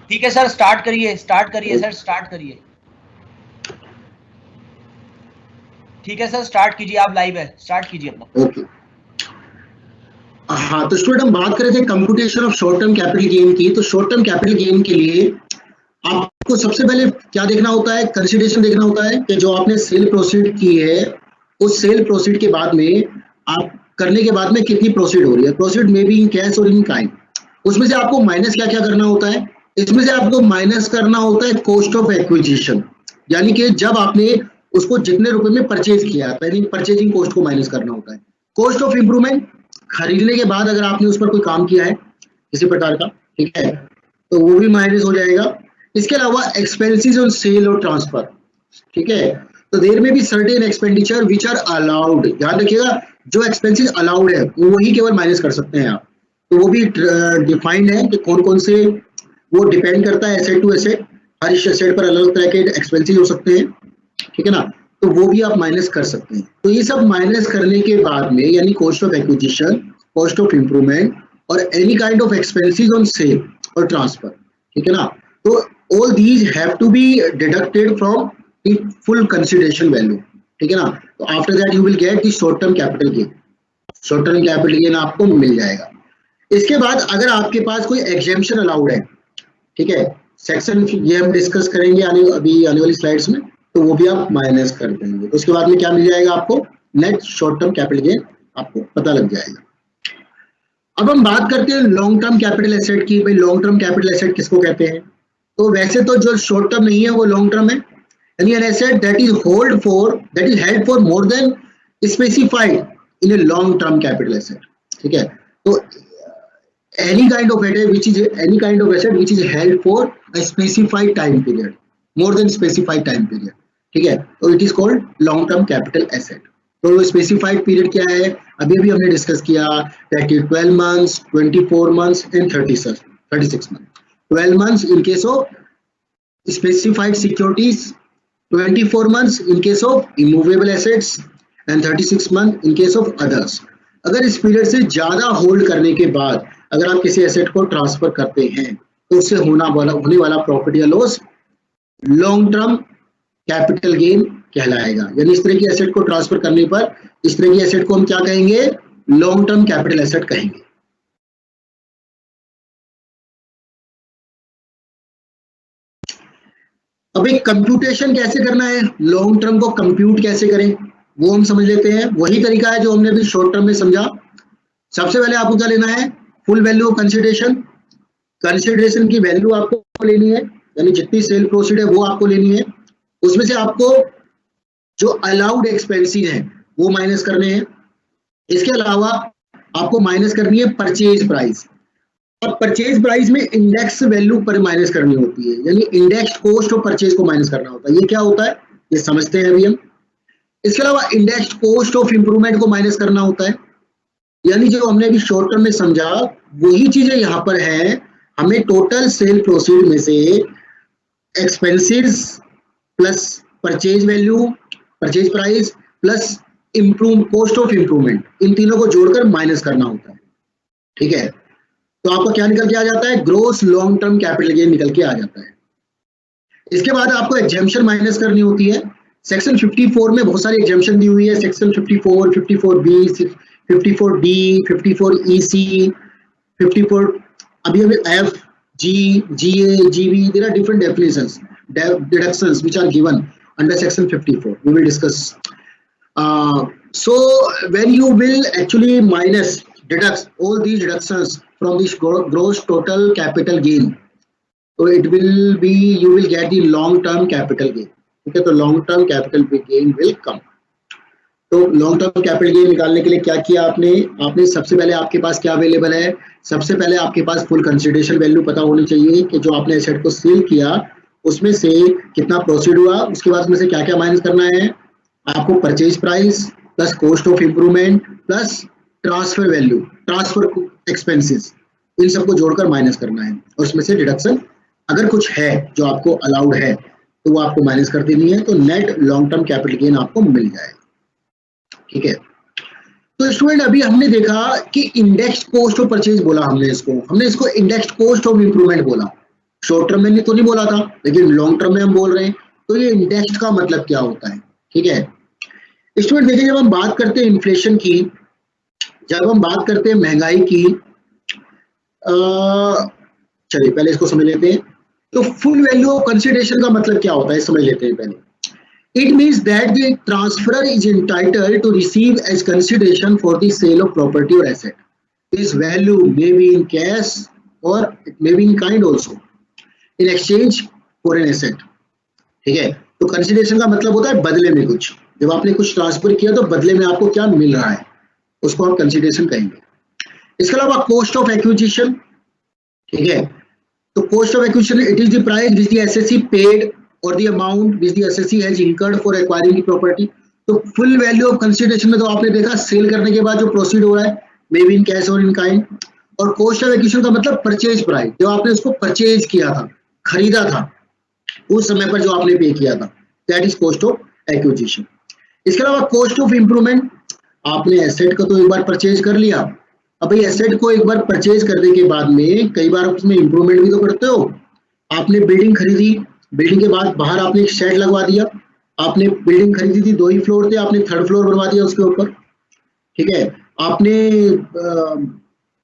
ठीक है sir, start करिए सर, स्टार्ट करिए। ठीक है सर, स्टार्ट कीजिए, आप लाइव है, स्टार्ट कीजिए अपना। ओके हाँ, तो स्टूडेंट हम बात कर रहे थे computation of short term capital gain की। तो शॉर्ट टर्म कैपिटल गेन के लिए आपको सबसे पहले क्या देखना होता है, कंसिडरेशन देखना होता है कि जो आपने सेल प्रोसीड की है, उस सेल प्रोसीड के बाद में आप करने के बाद में कितनी प्रोसीड हो रही है। प्रोसीड में बी इन कैश और इन काइंड। उसमें से आपको माइनस क्या क्या करना होता है, इसमें से आपको माइनस करना होता है कॉस्ट ऑफ एक्विजिशन, यानी कि जब आपने उसको जितने रुपए में परचेज किया, पहले परचेजिंग कॉस्ट को माइनस करना होता है। कॉस्ट ऑफ इंप्रूवमेंट, खरीदने के बाद अगर आपने उस पर कोई काम किया है किसी प्रकार का, ठीक है, तो वो भी माइनस हो जाएगा। इसके अलावा एक्सपेंसेस ऑन सेल और ट्रांसफर, ठीक है, तो देयर में भी certain expenditure which are allowed. ध्यान रखिएगा, जो एक्सपेंसेस अलाउड है वही केवल माइनस कर सकते हैं आप। तो वो भी डिफाइंड है कि कौन कौन से, वो डिपेंड करता है एसेट टू एसेट, हर एसेट पर अलग तरह के एक्सपेंसेस हो सकते हैं, ठीक है ना, तो वो भी आप माइनस कर सकते हैं। तो ये सब माइनस करने के बाद में, यानी cost of acquisition, cost of improvement और any kind of expenses on sale और ट्रांसफर, ठीक है ना, तो all these have to be deducted from the full consideration value, ठीक है ना। तो after that you will get the short term capital gain. Short term capital gain आपको मिल जाएगा। इसके बाद अगर आपके पास कोई एग्जेम्पशन अलाउड है, ठीक है, सेक्शन ये हम डिस्कस करेंगे अभी आने वाली स्लाइड्स में, तो वो भी आप माइनस कर देंगे। तो उसके बाद में क्या मिल जाएगा आपको, net short term capital gain आपको पता लग जाएगा। अब हम बात करते हैं लॉन्ग टर्म कैपिटल एसेट की। भाई लॉन्ग टर्म कैपिटल एसेट किसको कहते हैं? तो वैसे तो जो शॉर्ट टर्म नहीं है वो लॉन्ग टर्म है, यानी an asset that is held for more than specified in a long term capital asset, ठीक है। तो any kind of asset which is held for a specified time period, more than specified time period, ठीक है, तो it is called long term capital asset। तो specified period क्या है, अभी भी हमने डिस्कस किया, that is 12 months, 24 months and 36 months। 12 months in case of specified securities, 24 months in case of immovable assets and 36 months in case of others। अगर इस period से ज्यादा होल्ड करने के बाद अगर आप किसी एसेट को ट्रांसफर करते हैं तो उससे होने वाला प्रॉफिट या loss long term capital gain कहलाएगा। यानी इस तरह की एसेट को ट्रांसफर करने पर इस तरह की एसेट को हम क्या कहेंगे, लॉन्ग टर्म कैपिटल एसेट कहेंगे। अब एक कंप्यूटेशन कैसे करना है, लॉन्ग टर्म को कंप्यूट कैसे करें वो हम समझ लेते हैं। वही तरीका है जो हमने अभी शॉर्ट टर्म में समझा। सबसे पहले आपको क्या लेना है, full value of consideration. Consideration की वैल्यू आपको लेनी है, यानी जितनी सेल प्रोसीड है वो आपको लेनी है। उसमें से आपको जो अलाउड एक्सपेंसेस हैं वो माइनस करने हैं। इसके अलावा आपको माइनस करनी है परचेज प्राइस, और परचेज प्राइस में इंडेक्स वैल्यू पर माइनस करनी होती है, यानी इंडेक्स कॉस्ट ऑफ परचेज को माइनस करना होता है। ये क्या होता है ये समझते हैं अभी हम। इसके अलावा इंडेक्स कॉस्ट ऑफ इंप्रूवमेंट को माइनस करना होता है, यानी जो हमने अभी शॉर्ट टर्म में समझा वही चीजें यहाँ पर है। हमें टोटल सेल प्रोसीड में से expenses plus purchase value, purchase price plus improve cost of improvement, इन तीनों को जोड़कर माइनस करना होता है, ठीक है। तो आपको क्या निकल के आ जाता है, gross long term capital gain निकल के आ जाता है। इसके बाद आपको एग्जेम्पशन माइनस करनी होती है। सेक्शन 54 में बहुत सारी एग्जेम्पशन दी हुई है, सेक्शन 54, 54B, 54D, 54EC, 54 अभी F, G, GA, GB, there are different deductions which are given under section 54. We will discuss. So when you will actually deduct all these deductions from this gross total capital gain, so it will be, you will get the long term capital gain, okay, तो long term capital gain will come। तो long term capital gain निकालने के लिए क्या किया आपने सबसे पहले आपके पास क्या अवेलेबल है, सबसे पहले आपके पास फुल कंसिडरेशन वैल्यू पता होनी चाहिए कि जो आपने एसेट को सेल किया उसमें से कितना प्रोसीड हुआ। उसके बाद उसमें से क्या क्या माइनस करना है, आपको purchase price plus cost of improvement plus transfer value, transfer expenses, इन सबको जोड़कर माइनस करना है। और उसमें से डिडक्शन अगर कुछ है जो आपको अलाउड है तो वो आपको माइनस कर देनी है। तो net long term capital gain आपको मिल जाएगा, ठीक है। तो स्टूडेंट अभी हमने देखा कि इंडेक्स्ड कॉस्ट ऑफ परचेज बोला हमने इसको इंडेक्स्ड कॉस्ट ऑफ इंप्रूवमेंट बोला शॉर्ट टर्म में तो नहीं बोला था, लेकिन लॉन्ग टर्म में हम बोल रहे हैं। तो ये इंडेक्स्ड का मतलब क्या होता है, ठीक है स्टूडेंट। देखिए जब हम बात करते हैं इन्फ्लेशन की, जब हम बात करते हैं महंगाई की, चलिए पहले इसको समझ लेते हैं। तो फुल वैल्यू ऑफ कंसिडरेशन का मतलब क्या होता है समझ लेते हैं पहले। It means that the transferor is entitled to receive as consideration for the sale of property or asset. This value may be in cash or it may be in kind also in exchange for an asset. ठीक है, तो consideration का मतलब होता है बदले में कुछ। जब आपने कुछ ट्रांसफर किया तो बदले में आपको क्या मिल रहा है, उसको आप कंसिडरेशन कहेंगे। इसके अलावा कॉस्ट ऑफ एक्विजिशन, ठीक है, तो cost of acquisition it is the price which the assessee paid और the amount which the assessee has incurred for acquiring the property। तो फुल वैल्यू ऑफ कंसिडरेशन में तो आपने देखा सेल करने के बाद जो प्रोसीड हो रहा है मे बी इन कैश और इन काइंड। और कॉस्ट ऑफ एक्विजिशन का मतलब परचेज प्राइस, जो आपने उसको परचेज किया था, खरीदा था, उस समय पर जो आपने पे किया था, that is cost of acquisition. इसके अलावा कॉस्ट ऑफ इंप्रूवमेंट, आपने एसेट को तो एक बार परचेज कर लिया, अब भाई एसेट को एक बार परचेज करने के बाद में कई बार उसमें इंप्रूवमेंट भी तो करते हो। आपने बिल्डिंग खरीदी, बिल्डिंग के बाद बाहर आपने एक शेड लगवा दिया, आपने बिल्डिंग खरीदी थी 2 ही फ्लोर थे, आपने 3rd फ्लोर बनवा दिया उसके ऊपर, ठीक है। आपने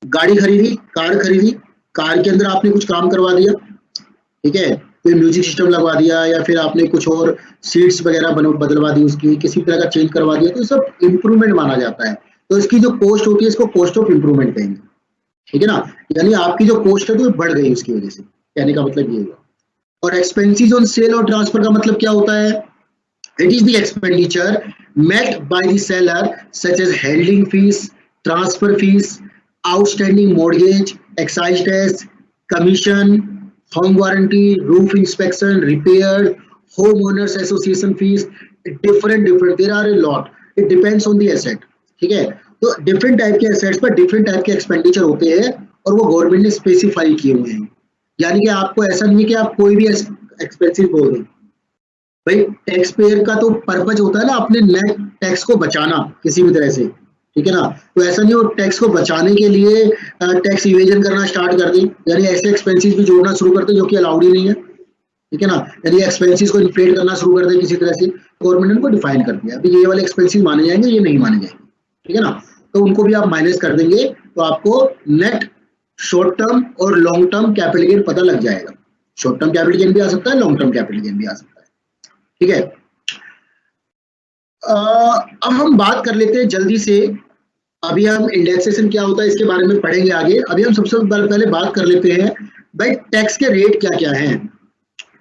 गाड़ी खरीदी, कार खरीदी, कार के अंदर आपने कुछ काम करवा दिया, ठीक है, कोई म्यूजिक सिस्टम लगवा दिया या फिर आपने कुछ और सीट्स वगैरह बदलवा दी, उसकी किसी तरह का चेंज करवा दिया, तो ये सब इंप्रूवमेंट माना जाता है। तो इसकी जो कॉस्ट होती है इसको कॉस्ट ऑफ इंप्रूवमेंट कहेंगे, ठीक है ना। यानी आपकी जो कॉस्ट है तो बढ़ गई उसकी वजह से, कहने का मतलब ये हुआ। और एक्सपेंसेस ऑन सेल और ट्रांसफर का मतलब क्या होता है, it is the expenditure met by the seller such as handling fees, transfer fees, outstanding mortgage, excise tax, commission, home warranty, roof inspection, repair, home owners association fees, different there are a lot, it depends on the asset, ठीक है। तो different type के assets पर different type के expenditure होते हैं और वो गवर्नमेंट ने स्पेसिफाई किए हुए हैं। यानी कि आपको ऐसा नहीं है कि आप कोई भी एक्सपेंसिव बोल दें। भाई टैक्स पेयर का तो पर्पज होता है ना अपने नेट टैक्स को बचाना किसी भी तरह से, ठीक है ना। तो ऐसा नहीं हो टैक्स को बचाने के लिए टैक्स इवेजन करना स्टार्ट कर दें, यानी ऐसे एक्सपेंसेस भी जोड़ना शुरू कर दें जो कि अलाउड ही नहीं है, ठीक है ना। यानी एक्सपेंसेस को इन्फ्लेट करना शुरू कर दें किसी तरह से, गवर्नमेंट ने उनको डिफाइन कर दिया अभी ये वाले एक्सपेंसेस माने जाएंगे, ये नहीं माने जाएंगे, ठीक है ना। तो उनको भी आप माइनस कर देंगे तो आपको नेट शॉर्ट टर्म और लॉन्ग टर्म कैपिटल गेन पता लग जाएगा। शॉर्ट टर्म कैपिटल गेन भी आ सकता है, लॉन्ग टर्म कैपिटल गेन भी आ सकता है, ठीक है। अब हम बात कर लेते हैं जल्दी से, अभी हम इंडेक्सेशन क्या होता है इसके बारे में पढ़ेंगे आगे। अभी हम सबसे पहले बात कर लेते हैं भाई टैक्स के रेट क्या क्या हैं,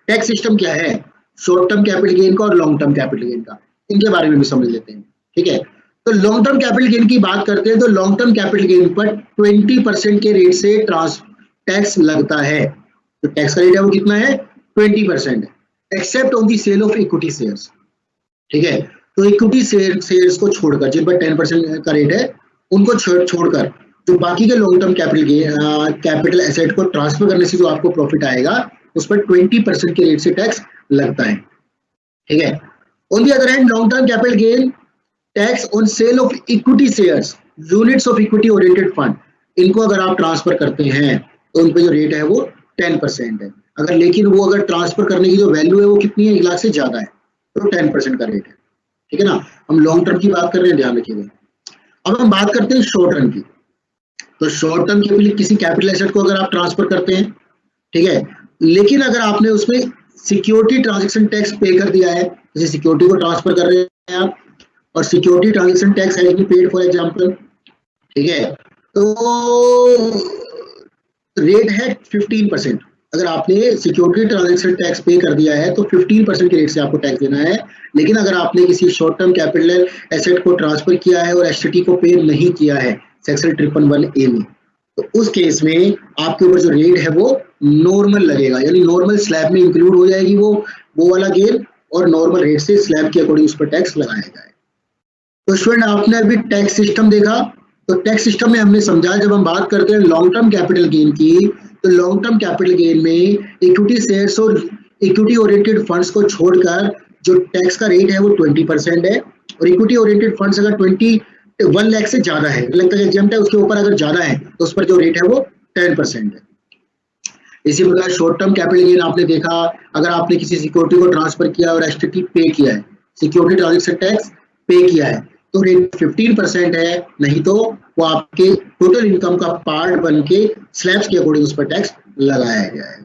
टैक्स सिस्टम क्या है शॉर्ट टर्म कैपिटल गेन का और लॉन्ग टर्म कैपिटल गेन का, इनके बारे में भी समझ लेते हैं, ठीक है। तो लॉन्ग टर्म कैपिटल गेन की बात करते हैं तो लॉन्ग टर्म कैपिटल गेन पर 20% के रेट से टैक्स लगता है। तो टैक्स का रेट है वो कितना है 20%, except on the sale of equity shares, ठीक है। तो इक्विटी शेयर्स को छोड़कर जिन पर 10% का रेट है उनको छोड़कर जो बाकी के लॉन्ग टर्म कैपिटल एसेट को ट्रांसफर करने से जो आपको प्रॉफिट आएगा उस पर 20% के रेट से टैक्स लगता है, ठीक है। On the other hand long term capital gain tax on sale of equity shares, units of equity oriented fund, इनको अगर आप ट्रांसफर करते हैं तो उन पे जो रेट है वो 10% है। अगर लेकिन वो अगर ट्रांसफर करने की जो वैल्यू है वो कितनी है 1 लाख से ज्यादा है तो 10% का रेट है, ठीक है ना। हम लॉन्ग टर्म की बात कर रहे हैं, ध्यान रखिएगा। अब हम बात करते हैं शॉर्ट टर्म की। तो शॉर्ट टर्म के लिए किसी कैपिटल एसेट को अगर आप ट्रांसफर करते हैं, ठीक है, लेकिन अगर आपने उसमें सिक्योरिटी ट्रांजैक्शन टैक्स पे कर दिया है, जैसे सिक्योरिटी को ट्रांसफर कर रहे हैं आप और security transaction tax has been paid for example, ठीक है, तो रेट है 15%। अगर आपने सिक्योरिटी ट्रांजैक्शन टैक्स पे कर दिया है तो 15% के रेट से आपको टैक्स देना है। लेकिन अगर आपने किसी शॉर्ट टर्म कैपिटल एसेट को ट्रांसफर किया है और एसटीटी को पे नहीं किया है सेक्शन 511A में, तो उस केस में आपके ऊपर जो रेट है वो नॉर्मल लगेगा, यानी नॉर्मल स्लैब में इंक्लूड हो जाएगी वो वाला गेन और नॉर्मल रेट से स्लैब के अकॉर्डिंग उस पर टैक्स लगाया जाए। तो स्टूडेंट आपने अभी टैक्स सिस्टम देखा, तो टैक्स सिस्टम में हमने समझा जब हम बात करते हैं लॉन्ग टर्म कैपिटल गेन की, तो लॉन्ग टर्म कैपिटल गेन में इक्विटी शेयर्स और इक्विटी ओरिएंटेड फंड्स को छोड़कर जो टैक्स का रेट है वो 20% है। और इक्विटी ओरिएंटेड फंड्स अगर 1 लाख से ज्यादा है, लगता है एग्जाम्प्ट है, उसके ऊपर अगर ज्यादा है तो उस पर जो रेट है वो 10% है। इसी प्रकार शॉर्ट टर्म कैपिटल गेन आपने देखा, अगर आपने किसी सिक्योरिटी को ट्रांसफर किया और एसटीटी पे किया है, सिक्योरिटी ट्रांजेक्शन टैक्स पे किया है, तो रेट 15% है, नहीं तो वो आपके टोटल इनकम का पार्ट बन के स्लैब्स के अकॉर्डिंग उस पर टैक्स लगाया गया है।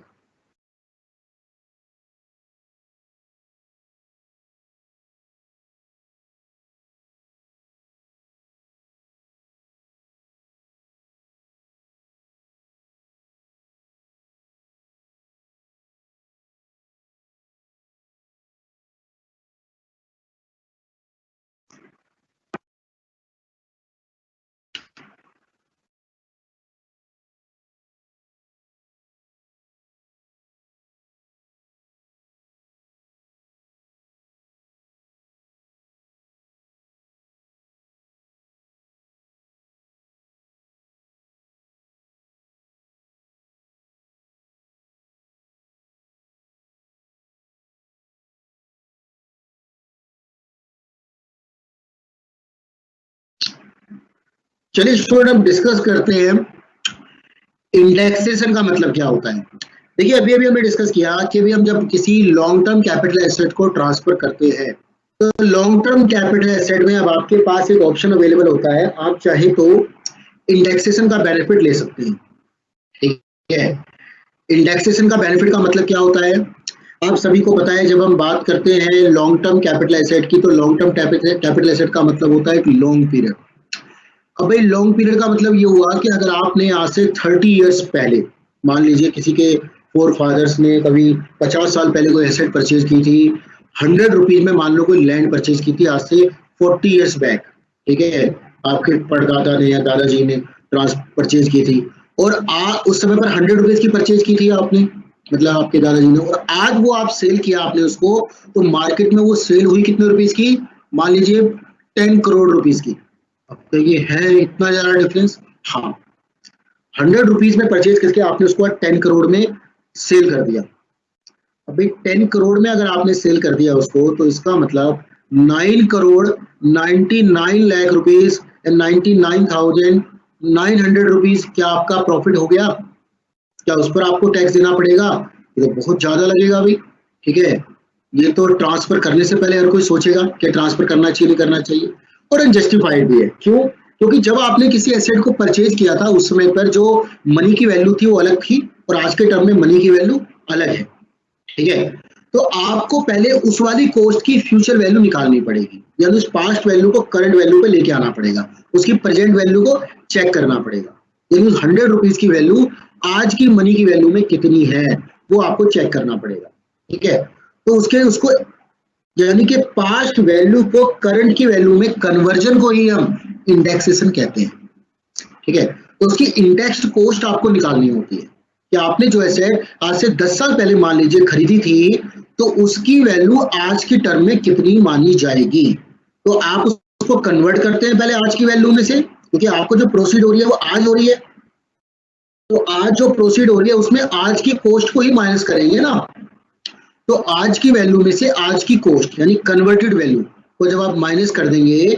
चलिए स्टूडेंट अब डिस्कस करते हैं इंडेक्सेशन का मतलब क्या होता है। देखिए अभी अभी हमने डिस्कस किया कि भी हम जब किसी लॉन्ग टर्म कैपिटल एसेट को ट्रांसफर करते हैं तो लॉन्ग टर्म कैपिटल एसेट में अब आपके पास एक ऑप्शन अवेलेबल होता है, आप चाहे तो इंडेक्सेशन का बेनिफिट ले सकते हैं। ठीक है, इंडेक्सेशन का बेनिफिट का मतलब क्या होता है, आप सभी को पता है जब हम बात करते हैं लॉन्ग टर्म कैपिटल एसेट की, तो लॉन्ग टर्म कैपिटल एसेट का मतलब होता है कि लॉन्ग पीरियड। अब भाई लॉन्ग पीरियड का मतलब ये हुआ कि अगर आपने आज से 30 इयर्स पहले, मान लीजिए किसी के फोर फादर्स ने कभी 50 साल पहले कोई एसेट परचेज की थी, 100 रुपीज में मान लो कोई लैंड परचेज की थी आज से 40 इयर्स बैक, ठीक है, आपके परदादा ने या दादाजी ने परचेज की थी, और उस समय पर 100 रुपीज की परचेज की थी आपने, मतलब आपके दादाजी ने, और आज वो आप सेल किया आपने उसको, तो मार्केट में वो सेल हुई कितने रुपीज की, मान लीजिए 10 करोड़ रुपीज की। अब तो ये है इतना ज्यादा डिफरेंस, हाँ 100 रुपीज में परचेज करके आपने उसको 10 करोड़ में सेल कर दिया। अभी 10 करोड़ में अगर आपने सेल कर दिया उसको, तो इसका मतलब 9 crore 99 lakh rupees and 99,900 rupees क्या आपका प्रॉफिट हो गया? क्या उस पर आपको टैक्स देना पड़ेगा? ये तो बहुत ज्यादा लगेगा भाई, ठीक है। ये तो ट्रांसफर करने से पहले हर कोई सोचेगा कि ट्रांसफर करना चाहिए नहीं करना चाहिए, और अनजस्टिफाइड भी है। क्यों? क्योंकि जब आपने किसी एसेट को परचेज किया था उस समय पर जो मनी की वैल्यू थी वो अलग थी, और आज के टर्म में मनी की वैल्यू अलग है, ठीक है। तो आपको पहले उस वाली कॉस्ट की फ्यूचर वैल्यू निकालनी पड़ेगी, यानी उस पास्ट वैल्यू को करंट वैल्यू पे लेके आना पड़ेगा, उसकी प्रेजेंट वैल्यू को चेक करना पड़ेगा, यानी उस 100 रुपीज की वैल्यू आज की मनी की वैल्यू में कितनी है वो आपको चेक करना पड़ेगा, ठीक है। तो उसको यानी कि पास्ट वैल्यू को करंट की वैल्यू में कन्वर्जन को ही हम इंडेक्सेशन कहते हैं, ठीक है। तो उसकी इंडेक्स्ड कॉस्ट आपको निकालनी होती है कि आपने जो एसेट आज से 10 साल पहले मान लीजिए खरीदी थी, तो उसकी वैल्यू आज की टर्म में कितनी मानी जाएगी। तो आप उसको कन्वर्ट करते हैं पहले आज की वैल्यू में से, क्योंकि आपको जो प्रोसीड हो रही है वो आज हो रही है, तो आज जो प्रोसीड हो रही है उसमें आज की कॉस्ट को ही माइनस करेंगे ना। तो आज की वैल्यू में से आज की कॉस्ट यानी कन्वर्टेड वैल्यू को जब आप माइनस कर देंगे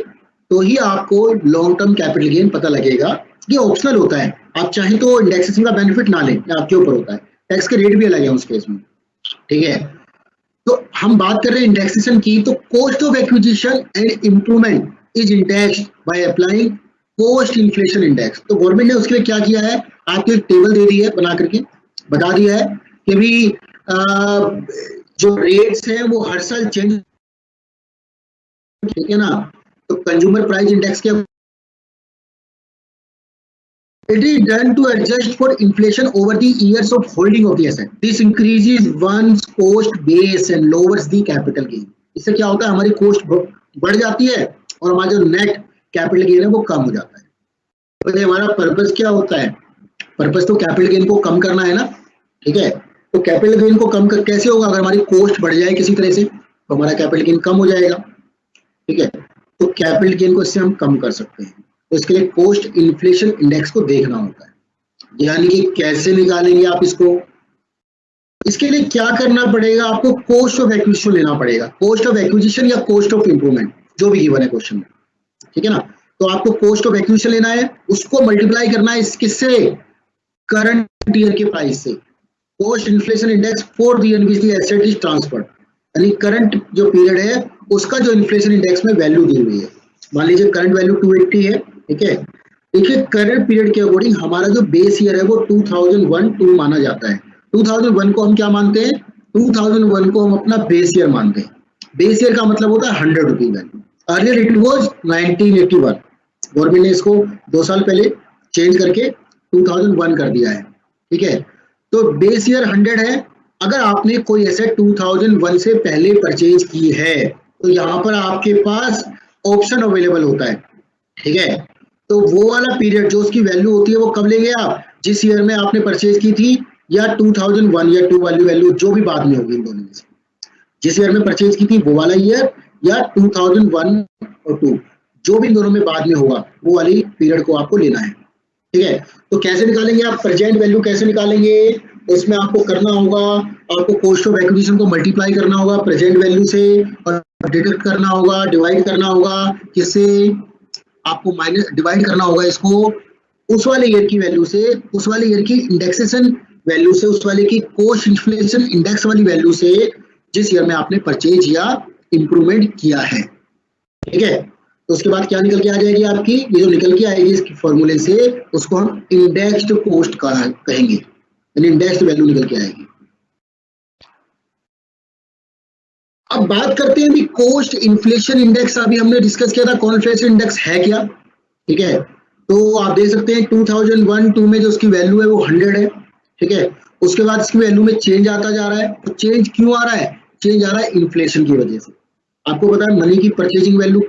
तो ही आपको लॉन्ग टर्म कैपिटल गेन पता लगेगा। ये ऑप्शनल होता है, आप चाहें तो इंडेक्सेशन का बेनिफिट ना लें, आपके ऊपर होता है, टैक्स के रेट भी अलग है उस केस में, ठीक है। तो हम बात कर रहे हैं इंडेक्सेशन की, तो cost of acquisition and improvement is indexed by applying cost inflation index. तो गवर्नमेंट ने उसके लिए क्या किया है, आपको एक टेबल दे दी है बना करके, बता दिया है कि भी जो रेट्स हैं वो हर साल चेंज, ठीक है ना। तो कंज्यूमर प्राइस इंडेक्स क्या, it is done to adjust for inflation over the years of holding of the asset. This increases one's cost base and lowers the capital gain. इससे क्या होता है, हमारी कॉस्ट बढ़ जाती है और हमारा जो नेट कैपिटल गेन है वो कम हो जाता है। तो हमारा पर्पस क्या होता है, पर्पस तो कैपिटल गेन को कम करना है ना, ठीक है। तो कैपिटल गेन को कम कैसे होगा, अगर हमारी कॉस्ट बढ़ जाए किसी तरह से तो हमारा कैपिटल गेन कम हो जाएगा, ठीक है। तो कैपिटल गेन को इससे हम कम कर सकते हैं, तो इसके लिए कॉस्ट इन्फ्लेशन इंडेक्स को देखना होता है, यानी कि कैसे निकालेंगे आप इसको। इसके लिए क्या करना पड़ेगा, आपको कॉस्ट ऑफ एक्विजिशन लेना पड़ेगा, कॉस्ट ऑफ एक्विजिशन या कॉस्ट ऑफ इंप्रूवमेंट जो भी गिवन है क्वेश्चन में, ठीक है ना। तो आपको कॉस्ट ऑफ एक्विजिशन लेना है, उसको मल्टीप्लाई करना है किससे, करंट ईयर के प्राइस से। Post inflation index for the year which the asset is transferred, यानी करंट जो पीरियड है उसका जो इन्फ्लेशन इंडेक्स में वैल्यू दी हुई है। मान लीजिए करंट वैल्यू 280 है, ठीक है। देखिए करंट पीरियड के अकॉर्डिंग हमारा जो बेस ईयर है वो 2001 माना जाता है। 2001 को हम क्या मानते हैं, 2001 को हम अपना बेस ईयर मानते हैं। बेस ईयर का मतलब होता है 100 rupees value. Earlier it was 1981, government ने इसको 2 साल पहले चेंज करके 2001 कर दिया है, ठीक है। तो बेस ईयर 100 है। अगर आपने कोई एसेट 2001 से पहले परचेज की है तो यहाँ पर आपके पास ऑप्शन अवेलेबल होता है, ठीक है। तो वो वाला पीरियड जो उसकी वैल्यू होती है वो कब लेंगे आप, जिस ईयर में आपने परचेज की थी, या 2001 या 2 वाली वैल्यू जो भी बाद में होगी इन दोनों में से, जिस ईयर में परचेज की थी वो वाला ईयर, या 2001 और 2 जो भी इन दोनों में बाद में होगा वो वाली पीरियड को आपको लेना है, ठीक है। तो कैसे निकालेंगे आप प्रेजेंट वैल्यू, कैसे निकालेंगे, उसमें आपको करना होगा, आपको कॉस्ट ऑफ एक्विजिशन को मल्टीप्लाई करना होगा प्रेजेंट वैल्यू से और डिडक्ट करना होगा, डिवाइड करना होगा, किससे, आपको माइनस डिवाइड करना होगा इसको उस वाले ईयर की वैल्यू से, उस वाले ईयर की इंडेक्सेशन वैल्यू से, उस वाले की कॉस्ट इन्फ्लेशन इंडेक्स वाली वैल्यू से जिस ईयर में आपने परचेज या इंप्रूवमेंट किया है, ठीक है। तो उसके बाद क्या निकल के आ जाएगी आपकी, ये जो निकल के आएगी इसकी फॉर्मूले से, उसको हम इंडेक्स्ड कॉस्ट कहेंगे, यानी इंडेक्स्ड वैल्यू निकल के आएगी। अब बात करते हैं भी कॉस्ट इन्फ्लेशन इंडेक्स, अभी हमने डिस्कस किया था कॉस्ट इन्फ्लेशन इंडेक्स है क्या, ठीक है। तो आप देख सकते हैं 2001-2 में जो उसकी वैल्यू है वो 100 है, ठीक है। उसके बाद इसकी वैल्यू में चेंज आता जा रहा है। तो चेंज क्यों आ रहा है, चेंज आ रहा है इन्फ्लेशन की वजह से। आपको पता है मनी की परचेजिंग वैल्यू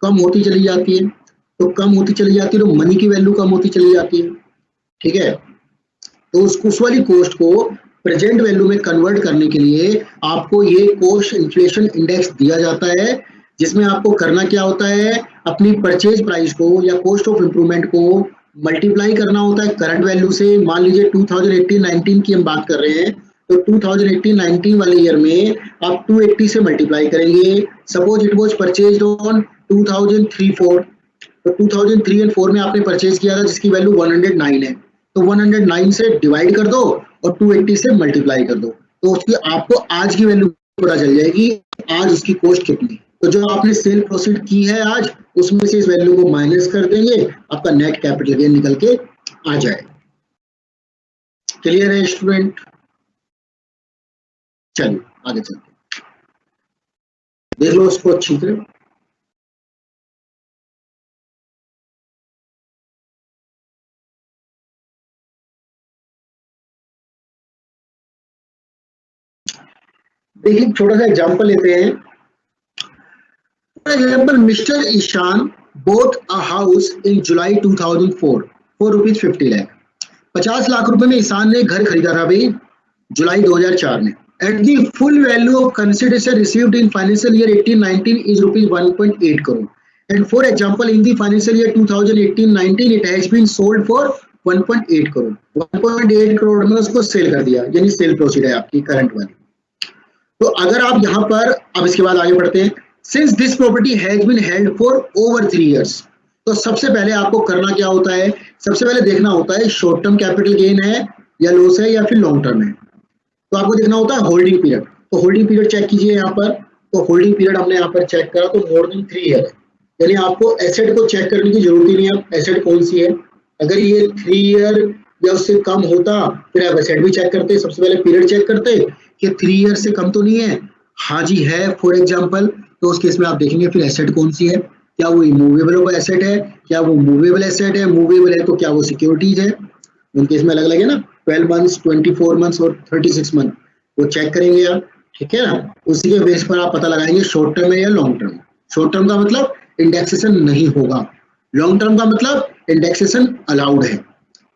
कम होती चली जाती है, तो कम होती चली जाती है तो मनी की वैल्यू कम होती चली जाती है, ठीक है। तो उस वाली कॉस्ट को प्रेजेंट वैल्यू में कन्वर्ट करने के लिए आपको ये कॉस्ट इन्फ्लेशन इंडेक्स दिया जाता है, जिसमें आपको करना क्या होता है, अपनी परचेज प्राइस को या कॉस्ट ऑफ इंप्रूवमेंट को मल्टीप्लाई करना होता है करंट वैल्यू से। मान लीजिए 2018-19 की हम बात कर रहे हैं, तो 2018-19 वाले ईयर में आप 280 से मल्टीप्लाई करेंगे। Suppose it was purchased on 2003-4, तो 2003 और 4 में आपने परचेज किया था जिसकी वैल्यू 109 है, तो 109 से डिवाइड कर दो और 280 से मल्टीप्लाई कर दो, तो उसकी आपको आज की वैल्यू पता चल जाएगी, आज उसकी कॉस्ट कितनी। तो जो आपने सेल प्रोसीड की है आज, उसमें से इस वैल्यू को माइनस कर देंगे, आपका नेट कैपिटल गेन निकल के आ जाए। क्लियर है स्टूडेंट? चलिए आगे चलते, देख लो उसको अच्छी तरह। देखिए छोटा सा एग्जांपल लेते हैं। For example mister Ishan bought a house in July 2004 for ₹50 lakh। 50 lakh रुपए में ईशान ने घर खरीदा था भाई जुलाई 2004 में। At the full value of consideration received in financial year 18-19 is ₹1.8 crore, and for example in the financial year 2018-19 it has been sold for 1.8 crore. 1.8 crore में उसको सेल कर दिया, यानी सेल प्रोसीड है आपकी करंट वाली। तो अगर आप यहाँ पर, अब इसके बाद आगे बढ़ते हैं, since this property has been held for over 3 years, तो सबसे पहले आपको करना क्या होता है, सबसे पहले देखना होता है शॉर्ट टर्म कैपिटल गेन है या लॉस है या फिर लॉन्ग टर्म है। तो आपको देखना होता है होल्डिंग पीरियड। तो होल्डिंग पीरियड चेक कीजिए यहाँ पर, तो होल्डिंग पीरियड हमने यहाँ पर चेक करा तो मोर देन 3 year है, यानी आपको एसेट को चेक करने की जरूरत ही नहीं है, एसेट कौन सी है। अगर ये 3 year या उससे कम होता फिर आप एसेट भी चेक करते, सबसे पहले पीरियड चेक करते कि 3 year से कम तो नहीं है, हाँ जी है फॉर एग्जांपल, तो उस केस में आप देखेंगे फिर एसेट कौन सी है, क्या वो इमूवेबल एसेट है, क्या वो मूवेबल एसेट है, मूवेबल है तो क्या वो सिक्योरिटीज है, उन केस में अलग अलग है ना, 12 months, 24 months और 36 month, वो चेक करेंगे आप, ठीक है ना। उसी के बेस पर आप पता लगाएंगे शॉर्ट टर्म है या लॉन्ग टर्म। शॉर्ट टर्म का मतलब इंडेक्सेशन नहीं होगा, लॉन्ग टर्म का मतलब इंडेक्सेशन अलाउड है,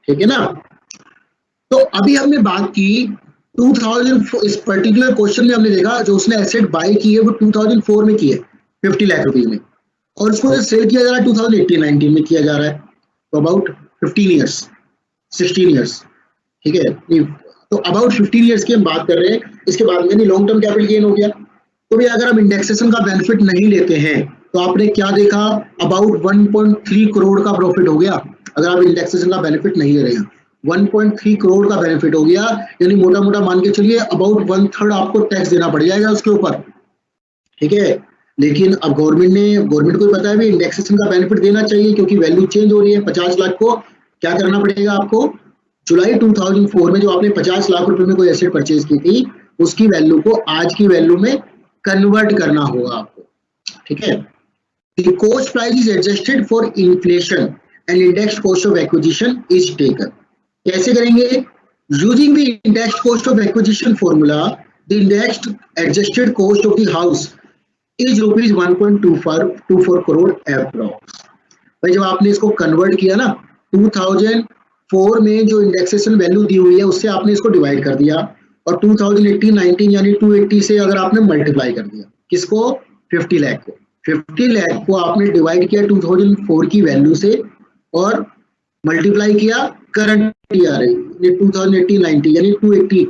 ठीक है ना। तो अभी हमने बात की 2000, इस पर्टिकुलर क्वेश्चन में हमने देखा जो उसने एसेट बाय की है वो 2004 में की है 50 लाख रुपीज में, और उसको सेल किया जा रहा है 2018-19 में किया जा रहा है, तो अबाउट 15 years, 16 years, ठीक है। तो अबाउट 15 years की हम बात कर रहे हैं। इसके बाद में लॉन्ग टर्म कैपिटल गेन हो गया। तो भाई अगर हम इंडेक्सेशन का बेनिफिट नहीं लेते हैं तो आपने क्या देखा, अबाउट 1.3 करोड़ का प्रॉफिट हो गया अगर आप इंडेक्सेशन का बेनिफिट नहीं ले रहे हैं। 1.3 करोड़ का बेनिफिट हो गया, यानी मोटा मोटा मान के चलिए अबाउट 1/3 आपको टैक्स देना पड़ जाएगा उसके ऊपर, ठीक है। लेकिन अब गवर्नमेंट को पता है भी इंडेक्सेशन का बेनिफिट देना चाहिए, क्योंकि वैल्यू चेंज हो रही है। 50 लाख को क्या करना पड़ेगा आपको, जुलाई 2004 में जो आपने 50 लाख रुपए में कोई एसेट परचेज की थी, उसकी वैल्यू को आज की वैल्यू में कन्वर्ट करना होगा आपको, ठीक है। The cost price is adjusted for inflation and indexed cost of acquisition is taken. कैसे करेंगे? Using the indexed cost of acquisition formula, the indexed adjusted cost of the house is rupees 1.24 crore approx. भाई जब आपने इसको convert किया ना, 2004 में जो इंडेक्सेशन वैल्यू दी हुई है उससे आपने इसको डिवाइड कर दिया, और 2018-19 यानी 280 से अगर आपने मल्टीप्लाई कर दिया, किसको? 50 लाख को। 50 लाख को आपने डिवाइड किया 2004 की वैल्यू से और मल्टीप्लाई किया करंट ईयर 2018-19 यानी 280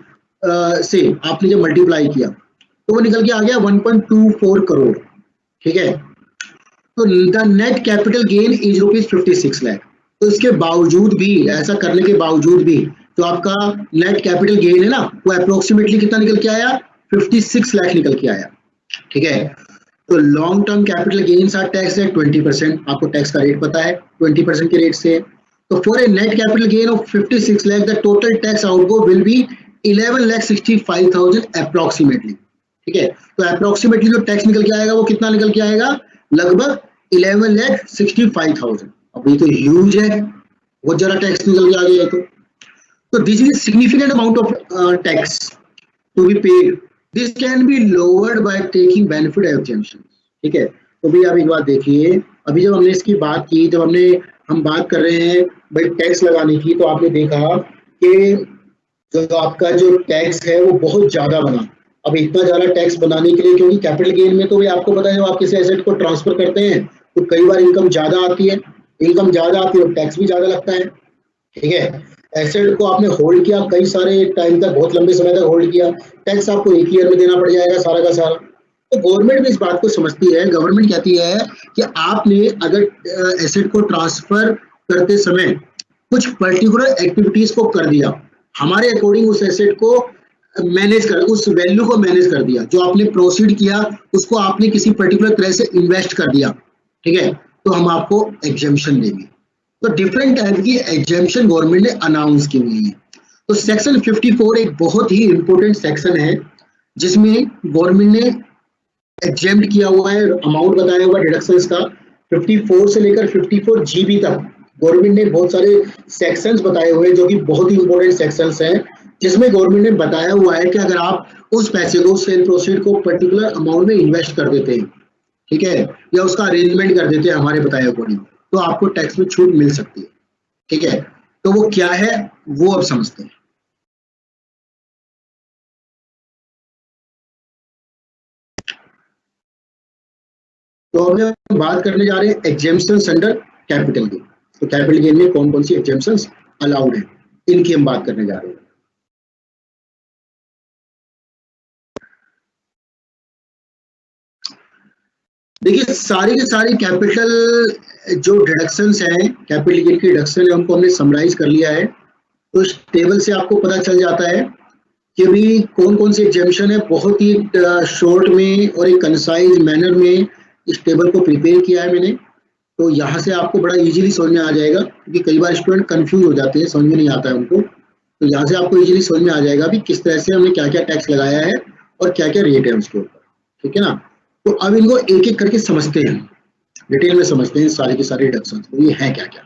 से आपने जब मल्टीप्लाई किया तो वो निकल के आ गया 1.24 करोड़, ठीक है। तो the net capital gain is rupees 56 lakh. तो इसके बावजूद भी, ऐसा करने के बावजूद भी जो आपका नेट कैपिटल गेन है ना, वो अप्रोक्सीमेटली कितना निकल के आया? 56 लाख निकल के आया, ठीक है। तो long term capital gains are tax है 20%, आपको टैक्स का रेट पता है 20% के रेट से। तो for a net capital gain of 56 lakh the total tax outgo will be 11,65,000 approximately, ठीक है। तो अप्रोक्सीमेटली जो टैक्स निकल के आएगा वो कितना निकल के आएगा? लगभग 11,65,000। अब ये तो ह्यूज है, बहुत ज्यादा टैक्स निकल के आ गया है। तो this is significant amount of tax to be paid. This can be lowered by taking benefit exemption, ठीक है। तो भी आप एक बात देखिए, अभी जब हमने इसकी बात की, जब हम बात कर रहे हैं भाई टैक्स लगाने की, तो आपने देखा कि जो आपका जो टैक्स है वो बहुत ज्यादा बना। अब इतना ज्यादा टैक्स बनाने के लिए, क्योंकि कैपिटल गेन में तो भाई आपको पता है जब आप किसी एसेट को ट्रांसफर करते हैं तो कई बार इनकम ज्यादा आती है, तो टैक्स भी ज्यादा लगता है, ठीक है। एसेट को आपने होल्ड किया कई सारे टाइम तक, बहुत लंबे समय तक होल्ड किया, टैक्स आपको एक ईयर में देना पड़ जाएगा सारा का सारा। तो गवर्नमेंट भी इस बात को समझती है। गवर्नमेंट कहती है कि आपने अगर एसेट को ट्रांसफर करते समय कुछ पर्टिकुलर एक्टिविटीज को कर दिया, हमारे अकॉर्डिंग उस एसेट को मैनेज कर, उस वैल्यू को मैनेज कर दिया, जो आपने प्रोसीड किया उसको आपने किसी पर्टिकुलर तरह से इन्वेस्ट कर दिया, ठीक है, तो हम आपको एग्जेम्पशन देंगे। तो डिफरेंट टाइप की एग्जेम्पशन गवर्नमेंट ने अनाउंस की हुई है। तो सेक्शन 54 एक बहुत ही इंपॉर्टेंट सेक्शन है, जिसमें गवर्नमेंट ने एग्जेम्प्ट किया हुआ है, अमाउंट बताया हुआ डिडक्शंस का 54 से लेकर 54 GB तक गवर्नमेंट ने बहुत सारे सेक्शंस बताए हुए हैं, जो कि बहुत ही इंपॉर्टेंट सेक्शंस हैं, जिसमें गवर्नमेंट ने बताया हुआ है कि अगर आप उस पैसे को, सेल प्रोसीड को पर्टिकुलर अमाउंट में इन्वेस्ट कर देते हैं, ठीक है, या उसका अरेंजमेंट कर देते हैं हमारे बताए अकॉर्डिंग, तो आपको टैक्स में छूट मिल सकती है, ठीक है। तो वो क्या है वो अब समझते हैं। तो अभी हम बात करने जा रहे हैं एग्जेम्पशंस अंडर कैपिटल गेन। तो कैपिटल गेन में कौन कौन सी एग्जेम्पशंस अलाउड है, इनकी हम बात करने जा रहे हैं। देखिए सारी की सारी कैपिटल जो डिडक्शंस हैं, कैपिटल गेन की डिडक्शन है, उनको हमने समराइज कर लिया है। तो इस टेबल से आपको पता चल जाता है कि भी कौन कौन सी एग्जेम्पशन है। बहुत ही शॉर्ट में और एक कंसाइज मैनर में इस टेबल को प्रिपेयर किया है मैंने। तो यहाँ से आपको बड़ा इजीली समझ में आ जाएगा, क्योंकि कई बार स्टूडेंट कंफ्यूज हो जाते हैं, समझ में नहीं आता है उनको। तो यहाँ से आपको इजीली समझ में आ जाएगा भी किस तरह से हमने क्या क्या टैक्स लगाया है और क्या क्या रेट है उसके ऊपर, ठीक है ना। तो अब इनको एक एक करके समझते हैं, डिटेल में समझते हैं सारे के सारे डिडक्शन, तो ये है क्या क्या।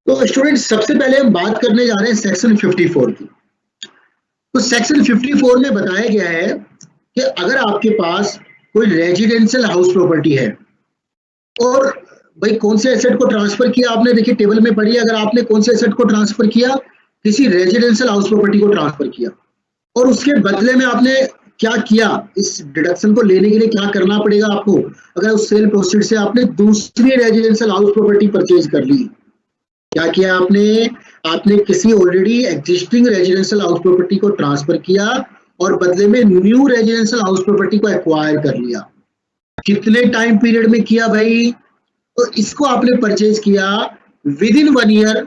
तो स्टूडेंट सबसे पहले हम बात करने जा रहे हैं सेक्शन 54 की। तो सेक्शन 54 में बताया गया है कि अगर आपके पास कोई रेजिडेंशियल हाउस प्रॉपर्टी है और भाई कौन से एसेट को ट्रांसफर किया आपने, देखिए टेबल में पढ़िए, अगर आपने कौन से एसेट को ट्रांसफर किया, किसी रेजिडेंशियल हाउस प्रॉपर्टी को ट्रांसफर किया, और उसके बदले में आपने क्या किया, इस डिडक्शन को लेने के लिए क्या करना पड़ेगा आपको। अगर उस सेल प्रोसीड से आपने दूसरी रेजिडेंशियल हाउस प्रॉपर्टी परचेज कर ली, क्या किया आपने किसी already existing residential house property को ट्रांसफर किया और बदले में न्यू रेजिडेंशियल हाउस प्रॉपर्टी को एक्वायर कर लिया। कितने टाइम पीरियड में किया भाई, तो इसको आपने परचेज किया विद इन 1 ईयर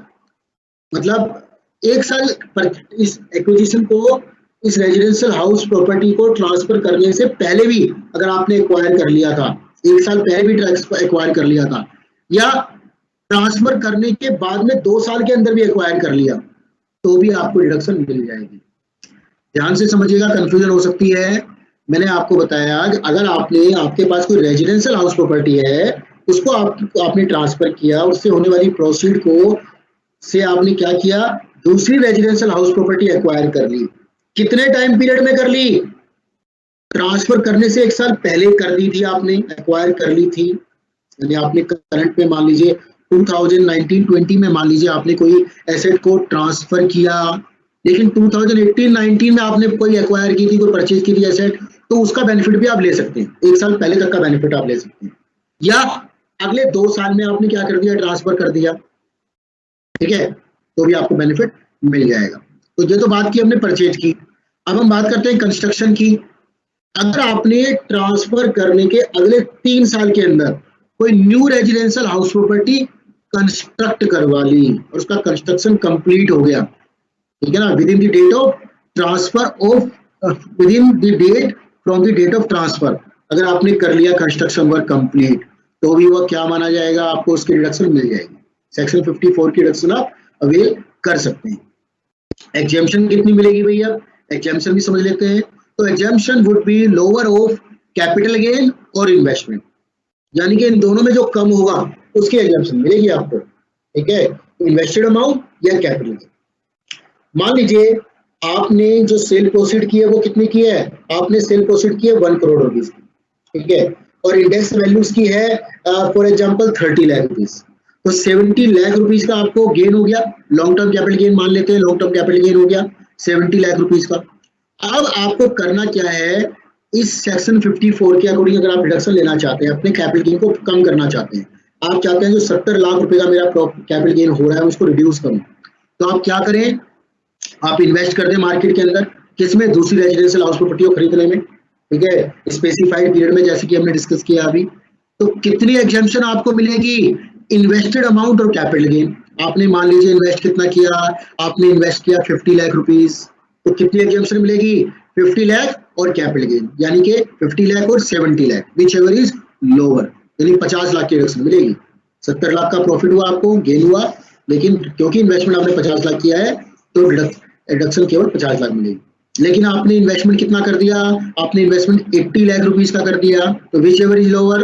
मतलब 1 साल पर इस एक्विजिशन को, इस रेजिडेंशियल हाउस प्रॉपर्टी को ट्रांसफर करने से पहले भी अगर आपने एक्वायर कर लिया था, 1 साल पहले भी एक्वायर कर लिया था, या ट्रांसफर करने के बाद में 2 साल के अंदर भी एक्वायर कर लिया, तो भी आपको डिडक्शन मिल जाएगी। ध्यान से समझिएगा, कंफ्यूजन हो सकती है। मैंने आपको बताया अगर आपके पास कोई रेजिडेंशियल हाउस प्रॉपर्टी है, उसको आपने ट्रांसफर किया, उससे होने वाली प्रोसीड को से आपने क्या किया, दूसरी रेजिडेंशियल हाउस प्रॉपर्टी एक्वायर कर ली। कितने टाइम पीरियड में कर ली? ट्रांसफर करने से 1 साल पहले कर दी थी, आपने एक्वायर कर ली थी, यानी आपने करंट में मान लीजिए 2019-20 में मान लीजिए आपने कोई एसेट को ट्रांसफर किया, लेकिन 2018-19 में आपने कोई एक्वायर की थी, कोई परचेज की थी एसेट, तो उसका बेनिफिट भी आप ले सकते हैं, 1 साल पहले तक का बेनिफिट आप ले सकते हैं। या अगले 2 साल में आपने क्या कर दिया, ट्रांसफर कर दिया, ठीक है, तो भी आपको बेनिफिट मिल जाएगा। तो ये तो बात की हमने परचेज की। अब हम बात करते हैं कंस्ट्रक्शन की। अगर आपने ट्रांसफर करने के अगले 3 साल के अंदर कोई new residential house property construct करवा ली और उसका कंस्ट्रक्शन कंप्लीट हो गया, ठीक है ना, within the date of transfer of, within the date from the date of transfer, अगर आपने कर लिया कंस्ट्रक्शन वर्क कंप्लीट, तो भी वह क्या माना जाएगा, आपको उसकी डिडक्शन मिल जाएगी। सेक्शन 54 की डिडक्शन आप अवेल कर सकते हैं। एग्जेम्पशन कितनी मिलेगी भैया, एग्जेम्पशन भी समझ लेते हैं। तो exemption would be lower of capital gain और इन्वेस्टमेंट, यानी कि इन दोनों में जो कम होगा उसकी एग्जेम्पशन मिलेगी आपको, ठीक है, इन्वेस्टेड अमाउंट या कैपिटल गेन। मान लीजिए आपने जो सेल प्रोसीड की है वो कितनी की है, आपने सेल प्रोसीड की है 1 करोड़ रुपीज की, ठीक है, और इंडेक्स वैल्यूज की है फॉर एग्जांपल 30 लाख रुपीज, तो 70 लाख रुपीज का आपको गेन हो गया, लॉन्ग टर्म कैपिटल गेन मान लेते हैं, लॉन्ग टर्म कैपिटल गेन हो गया 70 लाख रुपीज का। अब आपको करना क्या है, इस सेक्शन 54 के अकॉर्डिंग अगर आप डिडक्शन लेना चाहते हैं, अपने कैपिटल गेन को कम करना चाहते हैं, आप चाहते हैं जो 70 लाख रुपए का मेरा कैपिटल गेन हो रहा है उसको रिड्यूस करूं, तो आप क्या करें, आप इन्वेस्ट कर दें मार्केट के अंदर, किसमें, दूसरी रेजिडेंशियल हाउस प्रॉपर्टी को खरीदने में, ठीक है, स्पेसिफाइड पीरियड में, जैसे कि हमने डिस्कस किया अभी। तो कितनी एग्जेम्पशन आपको मिलेगी, इन्वेस्टेड अमाउंट और कैपिटल गेन। आपने मान लीजिए इन्वेस्ट कितना किया, आपने इन्वेस्ट किया 50 लाख रुपीज, तो कितनी एग्जेम्पशन मिलेगी, 50 लाख और कैपिटल गेन, यानी कि 50 लाख और 70 lakh, which ever is lower, यानी 50 लाख की रिडक्शन मिलेगी। 70 लाख का प्रॉफिट हुआ, आपको गेन हुआ, लेकिन क्योंकि इन्वेस्टमेंट आपने 50 लाख किया है तो डिडक्शन केवल 50 लाख मिलेगी। लेकिन आपने इन्वेस्टमेंट कितना कर दिया, आपने इन्वेस्टमेंट 80 लाख रुपीज का कर दिया, तो whichever is lower,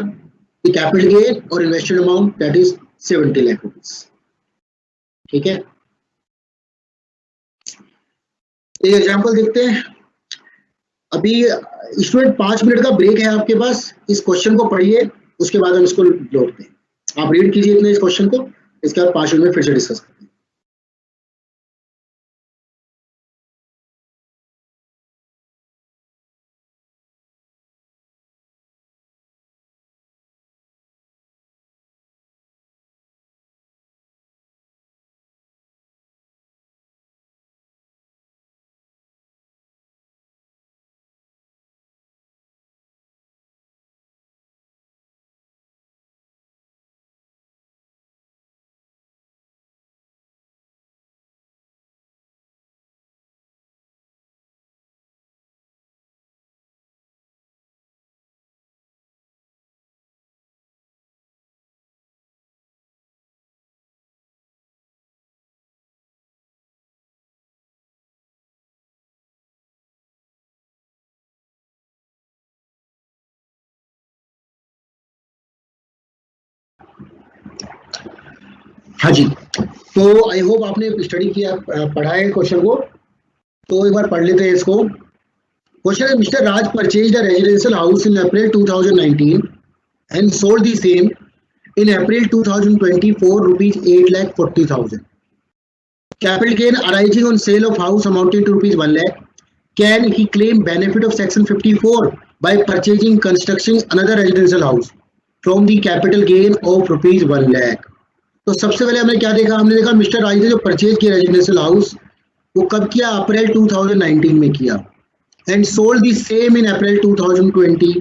the capital gain और invested amount that is 70 lakh rupees, ठीक है। एक एग्जांपल देखते हैं। अभी स्टूडेंट 5 मिनट का ब्रेक है आपके पास, इस क्वेश्चन को पढ़िए, उसके बाद हम इसको लौटते हैं। आप रीड कीजिए इतने इस क्वेश्चन को, इसके बाद 5 मिनट में फिर से डिस्कस करते हैं। हाँ जी, तो आई होप आपने स्टडी किया, पढ़ा है क्वेश्चन को, तो एक बार पढ़ लेते हैं इसको। क्वेश्चन है, mister Raj purchased a residential house in April 2019 and sold the same in April 2024 rupees 8,40,000. Capital gain arising on sale of house amounting to rupees 1 lakh. Can he claim benefit of section 54 by purchasing constructing another residential house from the capital gain of rupees 1 lakh? तो सबसे पहले हमने क्या देखा, हमने देखा mister राज ने जो परचेज किया रेजिडेंशियल हाउस वो कब किया, अप्रैल 2019 में किया, and sold the same in April 2020,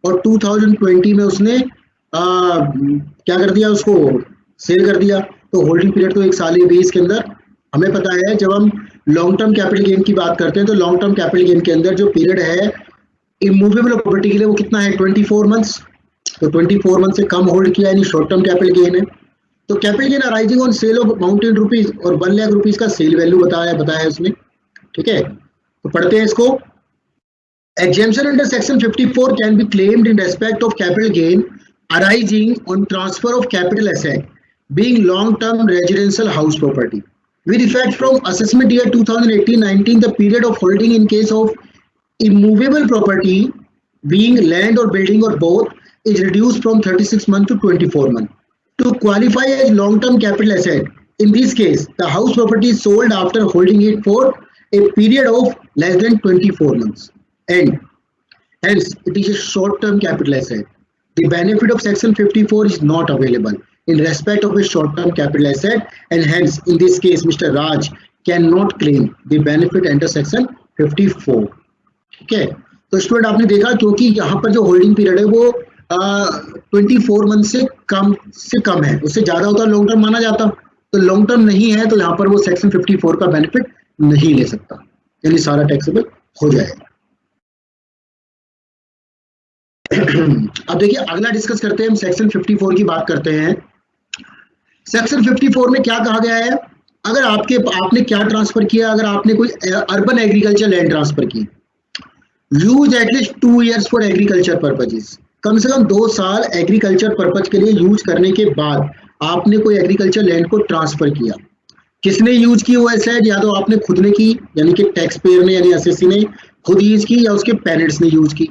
और 2020 में उसने क्या कर दिया, उसको सेल कर दिया। तो होल्डिंग पीरियड तो 1 साल ही भी इसके अंदर, हमें पता है जब हम लॉन्ग टर्म कैपिटल गेन की बात करते हैं तो लॉन्ग टर्म कैपिटल गेन के अंदर जो पीरियड है इमूवेबल प्रॉपर्टी के लिए वो कितना है 24 मंथ्स। तो 24 मंथ से कम होल्ड किया यानी शॉर्ट टर्म कैपिटल गेन है। तो capital gain arising on sale of amount in rupees और 1 लाख रुपीज का सेल वैल्यू बताया है उसमें। ठीक है, तो पढ़ते हैं इसको। Exemption under section 54 can be claimed in respect of capital gain arising on transfer of capital asset being long-term residential house property. With effect from assessment year 2018-19, the period of holding in case of immovable property being land or building or both is reduced from 36 months to 24 months. To qualify as long-term capital asset, in this case, the house property is sold after holding it for a period of less than 24 months. And hence it is a short-term capital asset. The benefit of section 54 is not available in respect of a short-term capital asset, and hence in this case Mr. Raj cannot claim the benefit under section 54. ठीक है, तो student आपने देखा क्योंकि यहाँ पर जो holding period है वो 24 मंथ से कम है, उससे ज्यादा होता लॉन्ग टर्म माना जाता, तो लॉन्ग टर्म नहीं है तो यहाँ पर वो सेक्शन 54 का बेनिफिट नहीं ले सकता, यानी सारा टैक्सेबल हो जाएगा। अब देखिए अगला डिस्कस करते हैं हम सेक्शन 54 की बात करते हैं। सेक्शन 54 में क्या कहा गया है, अगर आपने क्या ट्रांसफर किया, अगर आपने कोई अर्बन एग्रीकल्चर लैंड ट्रांसफर की, use at least 2 years for agriculture purposes, कम से कम 2 साल एग्रीकल्चर पर्पज के लिए यूज करने के बाद आपने कोई एग्रीकल्चर लैंड को ट्रांसफर किया। किसने यूज की वो एसेट, या तो आपने खुद ने की यानी कि टैक्स पेयर ने यानी एसएससी ने खुद यूज की, या उसके पेरेंट्स ने यूज की,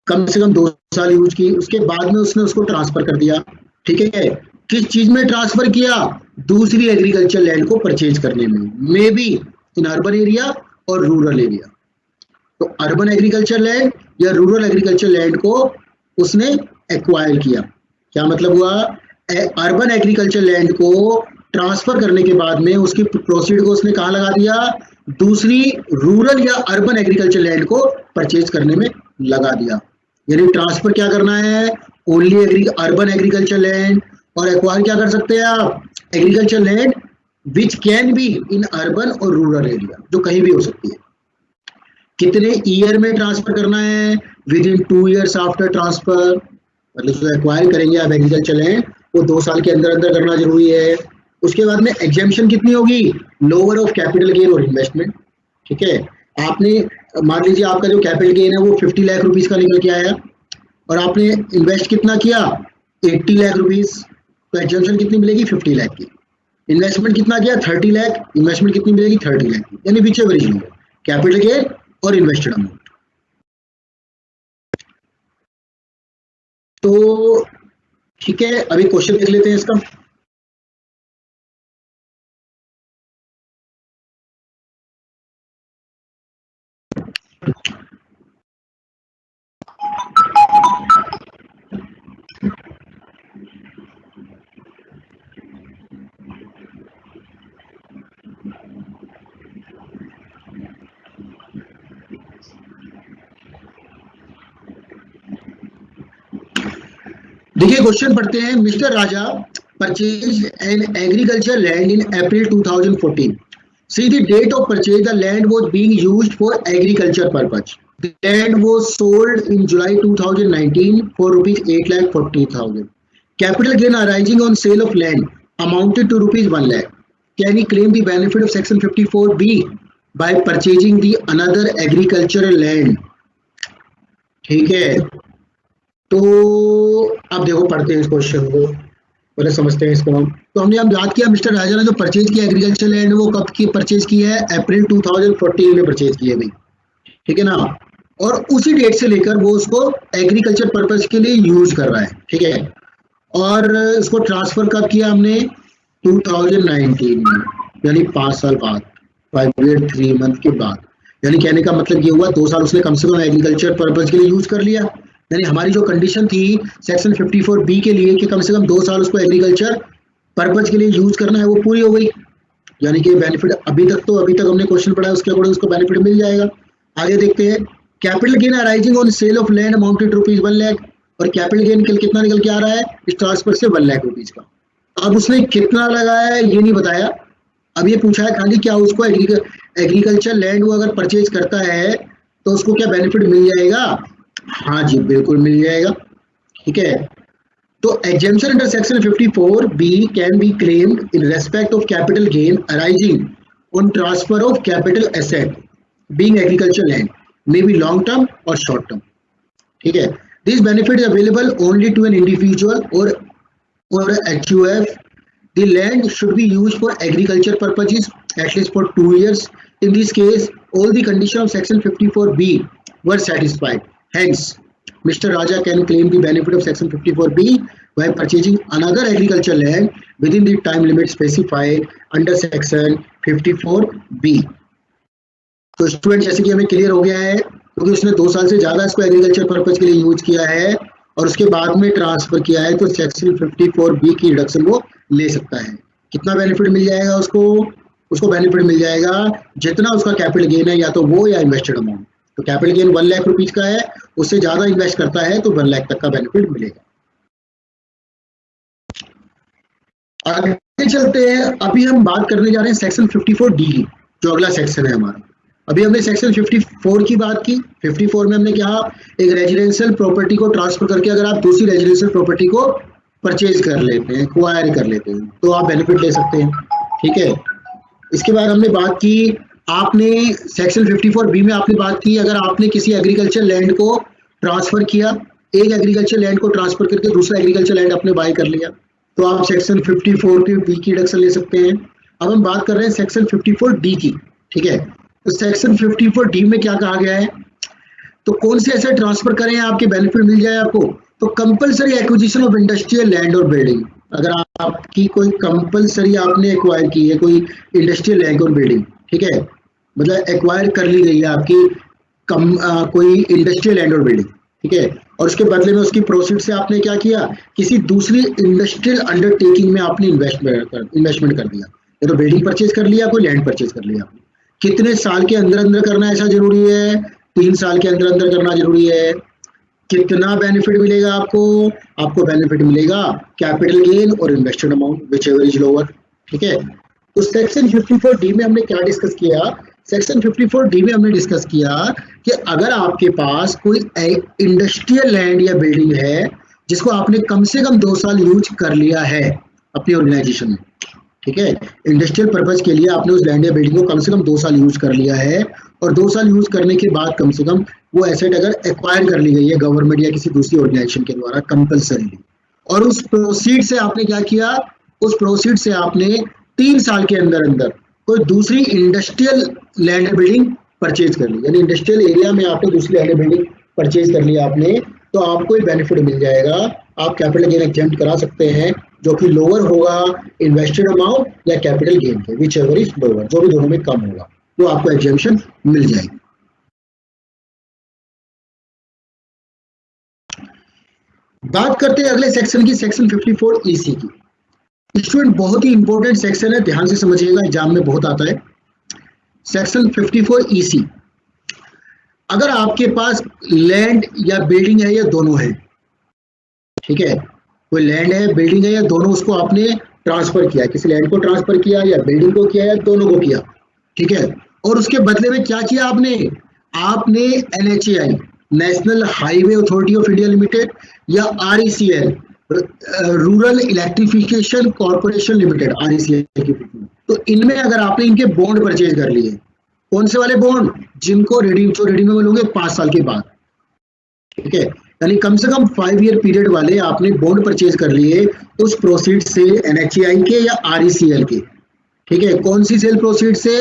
कम से कम 2 साल यूज की, उसके बाद में उसने उसको ट्रांसफर कर दिया। ठीक है, किस चीज में ट्रांसफर किया, दूसरी एग्रीकल्चर लैंड को परचेज करने में, may be in urban area और रूरल एरिया। तो अर्बन एग्रीकल्चर लैंड या रूरल एग्रीकल्चर लैंड को उसने एक्वायर किया। क्या मतलब हुआ, अर्बन एग्रीकल्चर लैंड को ट्रांसफर करने के बाद में उसकी प्रोसीड को उसने कहाँ लगा दिया, दूसरी रूरल या अर्बन एग्रीकल्चर लैंड को परचेज करने में लगा दिया। यानी ट्रांसफर क्या करना है, ओनली अर्बन एग्रीकल्चर लैंड, और एक्वायर क्या कर सकते हैं आप, agriculture land which can be in urban और रूरल एरिया, जो कहीं भी हो सकती है। कितने ईयर में ट्रांसफर करना है, with in 2 years after transfer, मतलब जो एक्वायर करेंगे आप एग्रीकल्चर लैंड वो 2 साल के अंदर अंदर करना जरूरी है। उसके बाद में एग्जेम्पशन कितनी होगी, लोअर ऑफ कैपिटल गेन और इन्वेस्टमेंट। ठीक है, आपने मान लीजिए आपका जो कैपिटल गेन है वो 50 लाख रुपीज का निकल के आया और आपने इन्वेस्ट कितना किया 80 लाख रुपीज, तो एग्जेम्पशन कितनी मिलेगी 50 लाख की। इन्वेस्टमेंट कितना किया 30 लाख, इन्वेस्टमेंट कितनी मिलेगी 30 लाख की, यानी which ever is lower, capital gain और इन्वेस्टेड अमाउंट। तो ठीक है, अभी क्वेश्चन देख लेते हैं इसका। देखिए क्वेश्चन पढ़ते हैं। Mister Raja purchase an agriculture land in April 2014. See the date of purchase, the land was being used for agriculture purpose. The land was sold in July 2019 for rupees 8,40,000. Capital gain arising on sale of land amounted to rupees 1 lakh. Can he claim the benefit of section 54B by purchasing the another agricultural land? ठीक है, तो अब देखो पढ़ते हैं इस question को, पहले समझते हैं इसको हम। तो हमने अब याद किया मिस्टर राजा ने जो परचेज किया एग्रीकल्चर लैंड वो कब की परचेज की है, अप्रैल 2014 में परचेज की है भाई, ठीक है ना। और उसी डेट से लेकर वो उसको एग्रीकल्चर पर्पज के लिए यूज कर रहा है, ठीक है। और इसको ट्रांसफर कब किया हमने 2019 में, यानी 5 साल बाद, 5 year 3 month के बाद। यानी कहने का मतलब ये हुआ 2 साल उसने कम से कम एग्रीकल्चर पर्पज के लिए यूज कर लिया। यानी हमारी जो कंडीशन थी सेक्शन 54B के लिए कि कम से कम 2 साल उसको एग्रीकल्चर पर्पज के लिए यूज करना है, वो पूरी हो गई। यानी कि बेनिफिट अभी तक हमने क्वेश्चन पढ़ा है उसके अकॉर्डिंग उसको बेनिफिट मिल जाएगा। आगे देखते हैं। Capital gain arising on sale of land amounted rupees 1 lakh, और कैपिटल गेन कितना निकल के आ रहा है इस ट्रांसफर से 1 लाख रुपीज का। अब उसने कितना लगाया है ये नहीं बताया, अब ये पूछा है खाली क्या उसको एग्रीकल्चर लैंड वो अगर परचेज करता है तो उसको क्या बेनिफिट मिल जाएगा? हाँ जी, बिल्कुल मिल जाएगा। ठीक है, तो exemption under section 54B can be claimed in respect of capital gain arising on transfer of capital asset being agricultural land, may be long term or short term. ठीक है, this benefit is available only to an individual or HUF. The land should be used for agriculture purposes at least for 2 years. In this case, all the conditions of section 54B were satisfied. Hence, Mr. Raja can claim the benefit of section 54B by purchasing another agricultural land within the time limit specified under section 54B. तो student जैसे कि हमें clear हो गया है क्योंकि उसने 2 साल से ज्यादा इसको एग्रीकल्चर पर्पज के लिए यूज किया है और उसके बाद में ट्रांसफर किया है, तो सेक्शन 54B की रिडक्शन वो ले सकता है। कितना बेनिफिट मिल जाएगा उसको बेनिफिट मिल जाएगा जितना उसका कैपिटल गेन है, या तो वो या इन्वेस्टेड अमाउंट। तो कैपिटल गेन 1 लाख रुपीज का है, उससे ज्यादा इन्वेस्ट करता है तो 1 लाख तक का बेनिफिट मिलेगा। आगे चलते हैं, अभी हम बात करने जा रहे हैं सेक्शन 54D की, जो अगला सेक्शन है हमारा। अभी हमने सेक्शन 54 की बात की। 54 में हमने कहा एक रेजिडेंशियल प्रॉपर्टी को ट्रांसफर करके अगर आप दूसरी रेजिडेंशियल प्रॉपर्टी को परचेज कर लेते हैं, एक्वायर कर लेते हैं, तो आप बेनिफिट ले सकते हैं। ठीक है, इसके बाद हमने बात की, आपने सेक्शन 54B में आपने बात की अगर आपने किसी एग्रीकल्चर लैंड को ट्रांसफर किया, एक एग्रीकल्चर लैंड को ट्रांसफर करके दूसरा एग्रीकल्चर लैंड आपने बाय कर लिया, तो आप सेक्शन 54B की रिडक्शन ले सकते हैं। अब हम बात कर रहे हैं सेक्शन 54D की। ठीक है, तो सेक्शन 54D में क्या कहा गया है, तो कौन से ऐसे ट्रांसफर करें आपके बेनिफिट मिल जाए आपको, तो compulsory acquisition of industrial land और बिल्डिंग। अगर आपकी कोई कंपलसरी आपने एक्वायर की है कोई इंडस्ट्रियल लैंड और बिल्डिंग, ठीक है, मतलब एक्वायर कर ली गई है आपकी कोई इंडस्ट्रियल लैंड और बिल्डिंग, ठीक है, और उसके बदले में उसकी प्रोसीड से आपने क्या किया, किसी दूसरी इंडस्ट्रियल अंडरटेकिंग में आपने इन्वेस्टमेंट कर दिया, या तो बिल्डिंग परचेज कर लिया, कोई लैंड परचेज कर लिया आपने। कितने साल के अंदर अंदर करना ऐसा जरूरी है? 3 साल के अंदर अंदर करना जरूरी है। कितना बेनिफिट मिलेगा आपको बेनिफिट मिलेगा कैपिटल गेन और invested amount which ever is lower. ठीक है, तो सेक्शन 54D में हमने क्या डिस्कस किया, सेक्शन 54D में हमने डिस्कस किया कि अगर आपके पास कोई इंडस्ट्रियल लैंड या बिल्डिंग है जिसको आपने कम से कम 2 साल यूज कर लिया है अपनी ऑर्गेनाइजेशन में, ठीक है, इंडस्ट्रियल पर्पज के लिए आपने उस लैंड या बिल्डिंग को कम से कम 2 साल यूज कर लिया है, और 2 साल यूज करने के बाद कम से कम वो एसेट अगर एक्वायर कर ली गई है गवर्नमेंट या किसी दूसरी ऑर्गेनाइजेशन के द्वारा कंपल्सरीली, और उस प्रोसीड से आपने क्या किया, उस प्रोसीड से आपने 3 साल के अंदर अंदर कोई दूसरी इंडस्ट्रियल लैंड बिल्डिंग परचेज कर ली, यानी इंडस्ट्रियल एरिया में आपने दूसरी लैंड बिल्डिंग परचेज कर लिया आपने, तो आपको एक बेनिफिट मिल जाएगा, आप कैपिटल गेन एग्जेम्प्ट करा सकते हैं, जो कि लोअर होगा इन्वेस्टेड अमाउंट या कैपिटल गेन के, विच एवर इज लोअर, जो भी दोनों में कम होगा, तो आपको एग्जेम्पशन मिल जाएगी। बात करते हैं अगले सेक्शन की, सेक्शन 54EC की। स्टूडेंट बहुत ही इंपॉर्टेंट सेक्शन है, ध्यान से समझिएगा, एग्जाम में बहुत आता है। सेक्शन 54EC, अगर आपके पास लैंड या बिल्डिंग है या दोनों है, ठीक है, कोई लैंड है बिल्डिंग है या दोनों, उसको आपने ट्रांसफर किया, किसी लैंड को ट्रांसफर किया या बिल्डिंग को किया या दोनों को किया, ठीक है, और उसके बदले में क्या किया आपने NHAI national highway authority of India limited या RECL rural electrification corporation limited RECL की, तो इनमें अगर आपने इनके बॉन्ड परचेज कर लिए, कौन से वाले बॉन्ड, जिनको रिडीमेबल होंगे 5 साल के बाद, ठीक है, यानी कम से कम 5 ईयर पीरियड वाले आपने बॉन्ड परचेज कर लिए उस प्रोसीड से, NHAI के या RECL के, ठीक है, कौन सी सेल प्रोसीड से,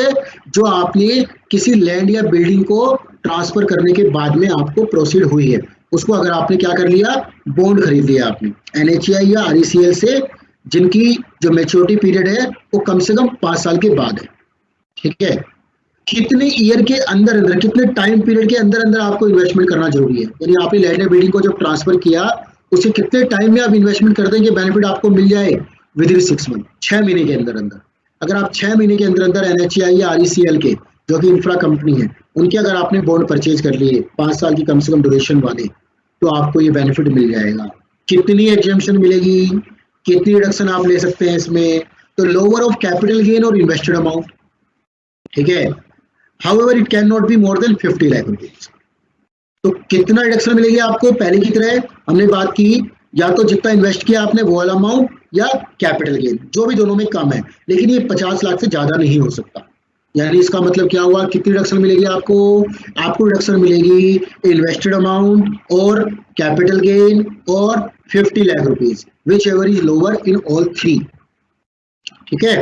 जो आपने किसी लैंड या बिल्डिंग को ट्रांसफर करने के बाद में आपको प्रोसीड हुई है, उसको अगर आपने क्या कर लिया, बॉन्ड खरीद लिया आपने NHAI या RECL से, जिनकी जो मैच्योरिटी पीरियड है वो कम से कम 5 साल के बाद है, ठीक है, कितने ईयर के अंदर अंदर, कितने टाइम पीरियड के अंदर अंदर आपको इन्वेस्टमेंट करना जरूरी है, यानी आपने लैंड या बिल्डिंग को जब ट्रांसफर किया उसे कितने टाइम में आप इन्वेस्टमेंट कर देंगे, बेनिफिट आपको मिल जाए विद इन 6 मंथ, 6 महीने के अंदर अंदर। अगर आप 6 महीने के अंदर अंदर NHAI या RECL के, जो कि इंफ्रा कंपनी है, उनके अगर आपने बॉन्ड परचेज कर लिए 5 साल की कम से कम ड्यूरेशन वाले, तो आपको ये बेनिफिट मिल जाएगा। कितनी एग्जेम्पशन मिलेगी, कितनी रिडक्शन आप ले सकते हैं इसमें, तो लोअर ऑफ कैपिटल गेन और इन्वेस्टेड अमाउंट, ठीक है। However it can not be more than 50 lakh rupees. तो कितना रिडक्शन मिलेगी आपको? पहले की तरह हमने बात की, या तो जितना इन्वेस्ट किया आपने वो वाला अमाउंट, या कैपिटल गेन, जो भी दोनों में कम है, लेकिन ये 50 लाख से ज्यादा नहीं हो सकता। यानी इसका मतलब क्या हुआ? कितनी रिडक्शन मिलेगी आपको? आपको रिडक्शन मिलेगी इन्वेस्टेड अमाउंट और कैपिटल गेन और 50 lakh rupees, which ever is lower in all three, ठीक है।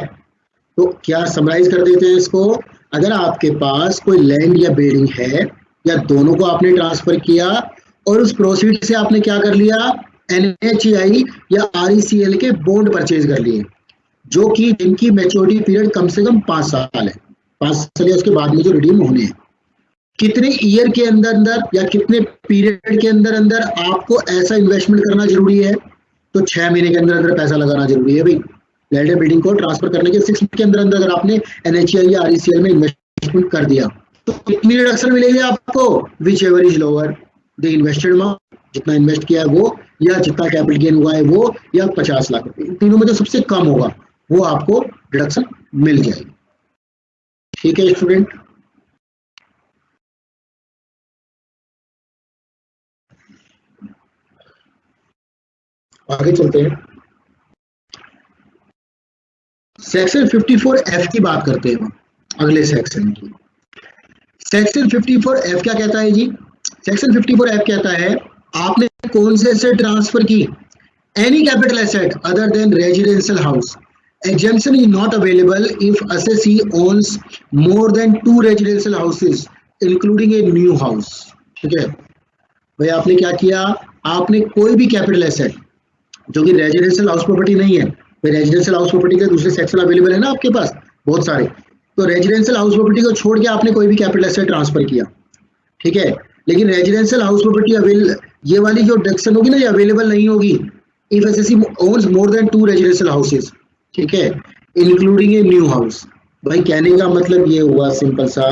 तो क्या समराइज कर देते हैं इसको? अगर आपके पास कोई लैंड या बिल्डिंग है, या दोनों को आपने ट्रांसफर किया और उस प्रोसीड से आपने क्या कर लिया? NHAI या RECL के बॉन्ड परचेज कर लिए, जो कि जिनकी मैच्योरिटी पीरियड कम से कम 5 साल है, 5 साल या उसके बाद में जो रिडीम होने हैं। कितने ईयर के अंदर अंदर या कितने पीरियड के अंदर अंदर आपको ऐसा इन्वेस्टमेंट करना जरूरी है? तो 6 महीने के अंदर अंदर पैसा लगाना जरूरी है भाई। लैंड या बिल्डिंग को ट्रांसफर करने के 6 मंथ के अंदर अंदर अगर आपने NHAI या RECL में इन्वेस्टमेंट कर दिया, तो कितनी रिडक्शन मिलेगी आपको? Which ever is lower the invested amount, जितना इन्वेस्ट किया है वो, या जितना कैपिटल गेन हुआ है वो, या 50 लाख रुपए, इन तीनों में जो सबसे कम होगा वो आपको रिडक्शन मिल जाएगी, ठीक है स्टूडेंट। आगे चलते हैं, सेक्शन 54F की बात करते हैं अगले सेक्शन की। सेक्शन 54F क्या कहता है जी? सेक्शन 54F कहता है आपने कौन से एसेट ट्रांसफर की? Any capital asset other than residential house, exemption is not available if assessee owns more than 2 residential houses including a new house, ठीक है भाई। आपने क्या किया? आपने कोई भी कैपिटल एसेट जो कि रेजिडेंशियल हाउस प्रॉपर्टी नहीं है, भाई रेजिडेंशियल हाउस प्रॉपर्टी के दूसरे सेक्शन अवेलेबल है ना आपके पास बहुत सारे, तो रेजिडेंशियल हाउस प्रॉपर्टी को छोड़ के आपने कोई भी कैपिटल एसेट ट्रांसफर किया, ठीक है। लेकिन रेजिडेंशियल हाउस प्रॉपर्टी ये वाली जो डिडक्शन होगी ना, ये अवेलेबल नहीं होगी if assessee owns more than 2 residential houses, ठीक है, इंक्लूडिंग ए न्यू हाउस। भाई कहने का मतलब ये हुआ सिंपल सा,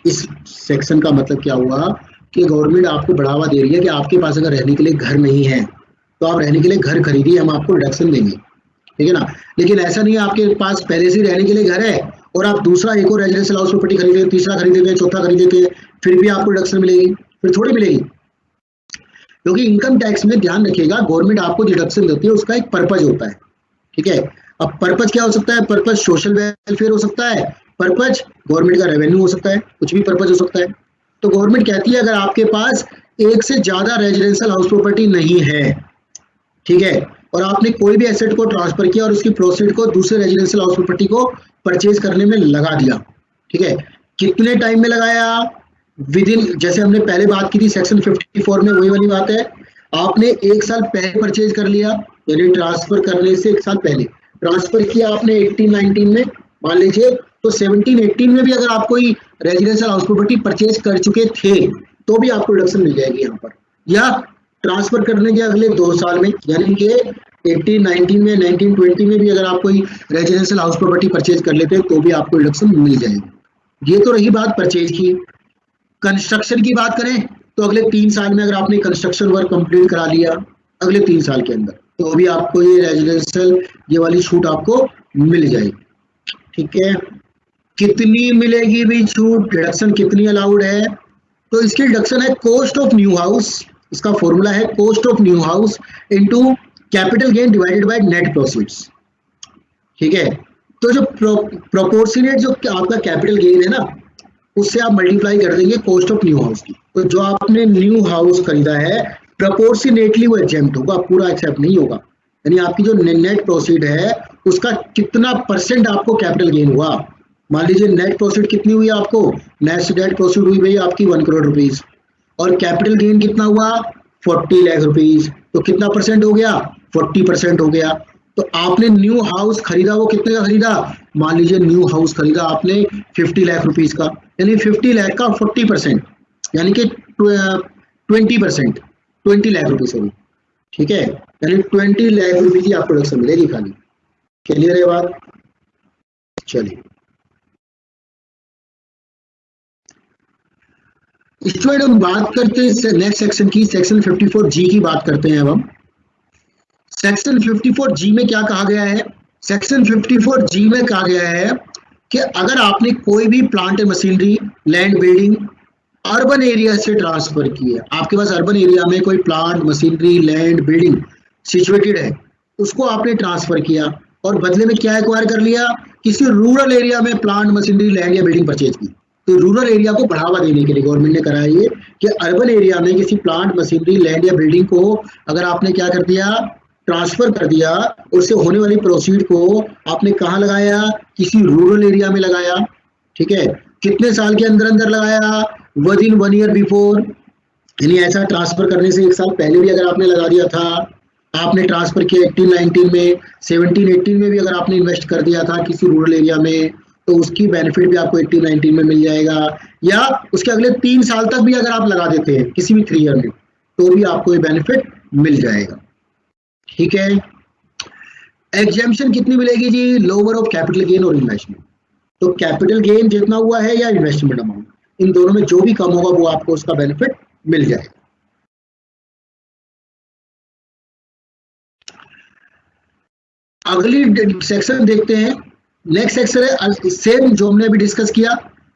इस सेक्शन का मतलब क्या हुआ कि गवर्नमेंट आपको बढ़ावा दे रही है कि आपके पास अगर रहने के लिए घर नहीं है तो आप रहने के लिए घर खरीदिए, हम आपको रिडक्शन देंगे, ठीक है ना। लेकिन ऐसा नहीं है आपके पास पहले से रहने के लिए घर है और आप दूसरा एक और रेजिडेंशियल हाउस प्रॉपर्टी खरीदे, तीसरा खरीदेंगे, चौथा खरीदेंगे, फिर भी आपको रिडक्शन मिलेगी? फिर थोड़ी मिलेगी, क्योंकि इनकम टैक्स में ध्यान रखिएगा गवर्नमेंट आपको डिडक्शन देती है उसका एक पर्पज होता है, ठीक है। अब पर्पज क्या हो सकता है? पर्पज सोशल वेलफेयर हो सकता है, पर्पज गवर्नमेंट का रेवेन्यू हो सकता है, कुछ भी पर्पज हो सकता है। तो गवर्नमेंट कहती है अगर आपके पास एक से ज्यादा रेजिडेंशियल हाउस प्रॉपर्टी नहीं है, ठीक है, और आपने कोई भी एसेट को ट्रांसफर किया और उसकी प्रोसीड को दूसरे रेजिडेंशियल हाउस प्रॉपर्टी को परचेज करने में लगा दिया, ठीक है, कितने टाइम में लगाया? विद इन, जैसे हमने पहले बात की थी सेक्शन 54 में, वही वाली बात है, आपने 1 साल पहले परचेज कर लिया, यानी ट्रांसफर करने से 1 साल पहले ट्रांसफर किया आपने 18-19 में, मान लीजिए, तो 17-18 में भी अगर आप कोई रेजिडेंशियल हाउस प्रॉपर्टी परचेज कर चुके थे तो भी आपको रिडक्शन मिल जाएगी यहाँ पर, या ट्रांसफर करने के अगले 2 साल में, यानी कि 18-19 में, 19-20 में भी अगर आप कोई रेजिडेंशियल हाउस प्रॉपर्टी परचेज कर लेते हैं तो भी आपको रिडक्शन मिल जाएगी। ये तो रही बात परचेज की। कंस्ट्रक्शन की बात करें तो अगले 3 साल में अगर आपने कंस्ट्रक्शन वर्क कंप्लीट करा लिया अगले 3 साल के अंदर, तो भी आपको ये रेजिडेंशियल ये वाली छूट आपको मिल जाएगी, ठीक है। कितनी मिलेगी भी छूट? डिडक्शन कितनी अलाउड है? तो इसकी डिडक्शन है कॉस्ट ऑफ न्यू हाउस, इसका फॉर्मूला है cost of new house into capital gain divided by net proceeds, ठीक है। तो जो प्रोपोर्शनेट जो आपका कैपिटल गेन है ना, उससे आप मल्टीप्लाई कर देंगे कॉस्ट ऑफ न्यू हाउस की। तो जो आपने न्यू हाउस खरीदा है प्रोपोर्शनेटली वो एग्जेम्प्ट होगा, पूरा एक्सेप्ट नहीं होगा, यानी आपकी जो नेट प्रोसीड है उसका कितना परसेंट आपको कैपिटल गेन हुआ। मान लीजिए नेट प्रोसीड कितनी हुई आपको? नेट प्रोसीड हुई भाई आपकी 1 करोड़ रुपीज, और कैपिटल गेन कितना हुआ? 40 लाख रुपीज, तो कितना परसेंट हो गया? 40% हो गया। तो आपने न्यू हाउस खरीदा, वो कितने का खरीदा? मान लीजिए न्यू हाउस खरीदा आपने 50 लाख रुपीज का, यानी 50 लाख का 40%, यानी कि 20%, 20 लाख रुपीज होगी, ठीक है, यानी 20 लाख रुपीज की आपको रिडक्शन मिलेगी खाली। क्लियर है बात? चलिए स्टूडेंट हम बात करते हैं नेक्स्ट सेक्शन की, सेक्शन 54G की बात करते हैं। अब हम सेक्शन 54G में क्या कहा गया है? सेक्शन 54G में कहा गया है कि अगर आपने कोई भी plant and machinery, land, building urban area से ट्रांसफर की है, आपके पास अर्बन एरिया में कोई plant, machinery, land, building situated है, उसको आपने ट्रांसफर किया और बदले में क्या एक्वायर कर लिया, किसी रूरल एरिया में प्लांट, मशीनरी, लैंड या बिल्डिंग परचेज की। तो रूरल एरिया को बढ़ावा देने के लिए गवर्नमेंट ने करा है ये कि अर्बन एरिया में किसी प्लांट, मशीनरी, लैंड या बिल्डिंग को अगर आपने क्या कर दिया, ट्रांसफर कर दिया, उससे होने वाली प्रोसीड को आपने कहाँ लगाया, किसी रूरल एरिया में लगाया। ठीक है, कितने साल के अंदर अंदर लगाया, विद इन 1 ईयर बिफोर, यानी ऐसा ट्रांसफर करने से 1 साल पहले भी अगर आपने लगा दिया था, आपने ट्रांसफर किया 18-19 में, 17-18 में भी अगर आपने इन्वेस्ट कर दिया था किसी रूरल एरिया में, तो उसकी बेनिफिट भी आपको 18-19 में मिल जाएगा, या उसके अगले 3 साल तक भी अगर आप लगा देते हैं किसी भी 3 ईयर में, तो भी आपको ये बेनिफिट मिल जाएगा। ठीक है, एग्जेम्पशन कितनी मिलेगी जी, लोअर ऑफ कैपिटल गेन और इन्वेस्टमेंट। तो कैपिटल गेन जितना हुआ है या इन्वेस्टमेंट अमाउंट, इन दोनों में जो भी कम होगा वो आपको उसका बेनिफिट मिल जाएगा। अगली सेक्शन देखते हैं, नेक्स्ट सेक्शन है सेम जो हमने अभी डिस्कस किया।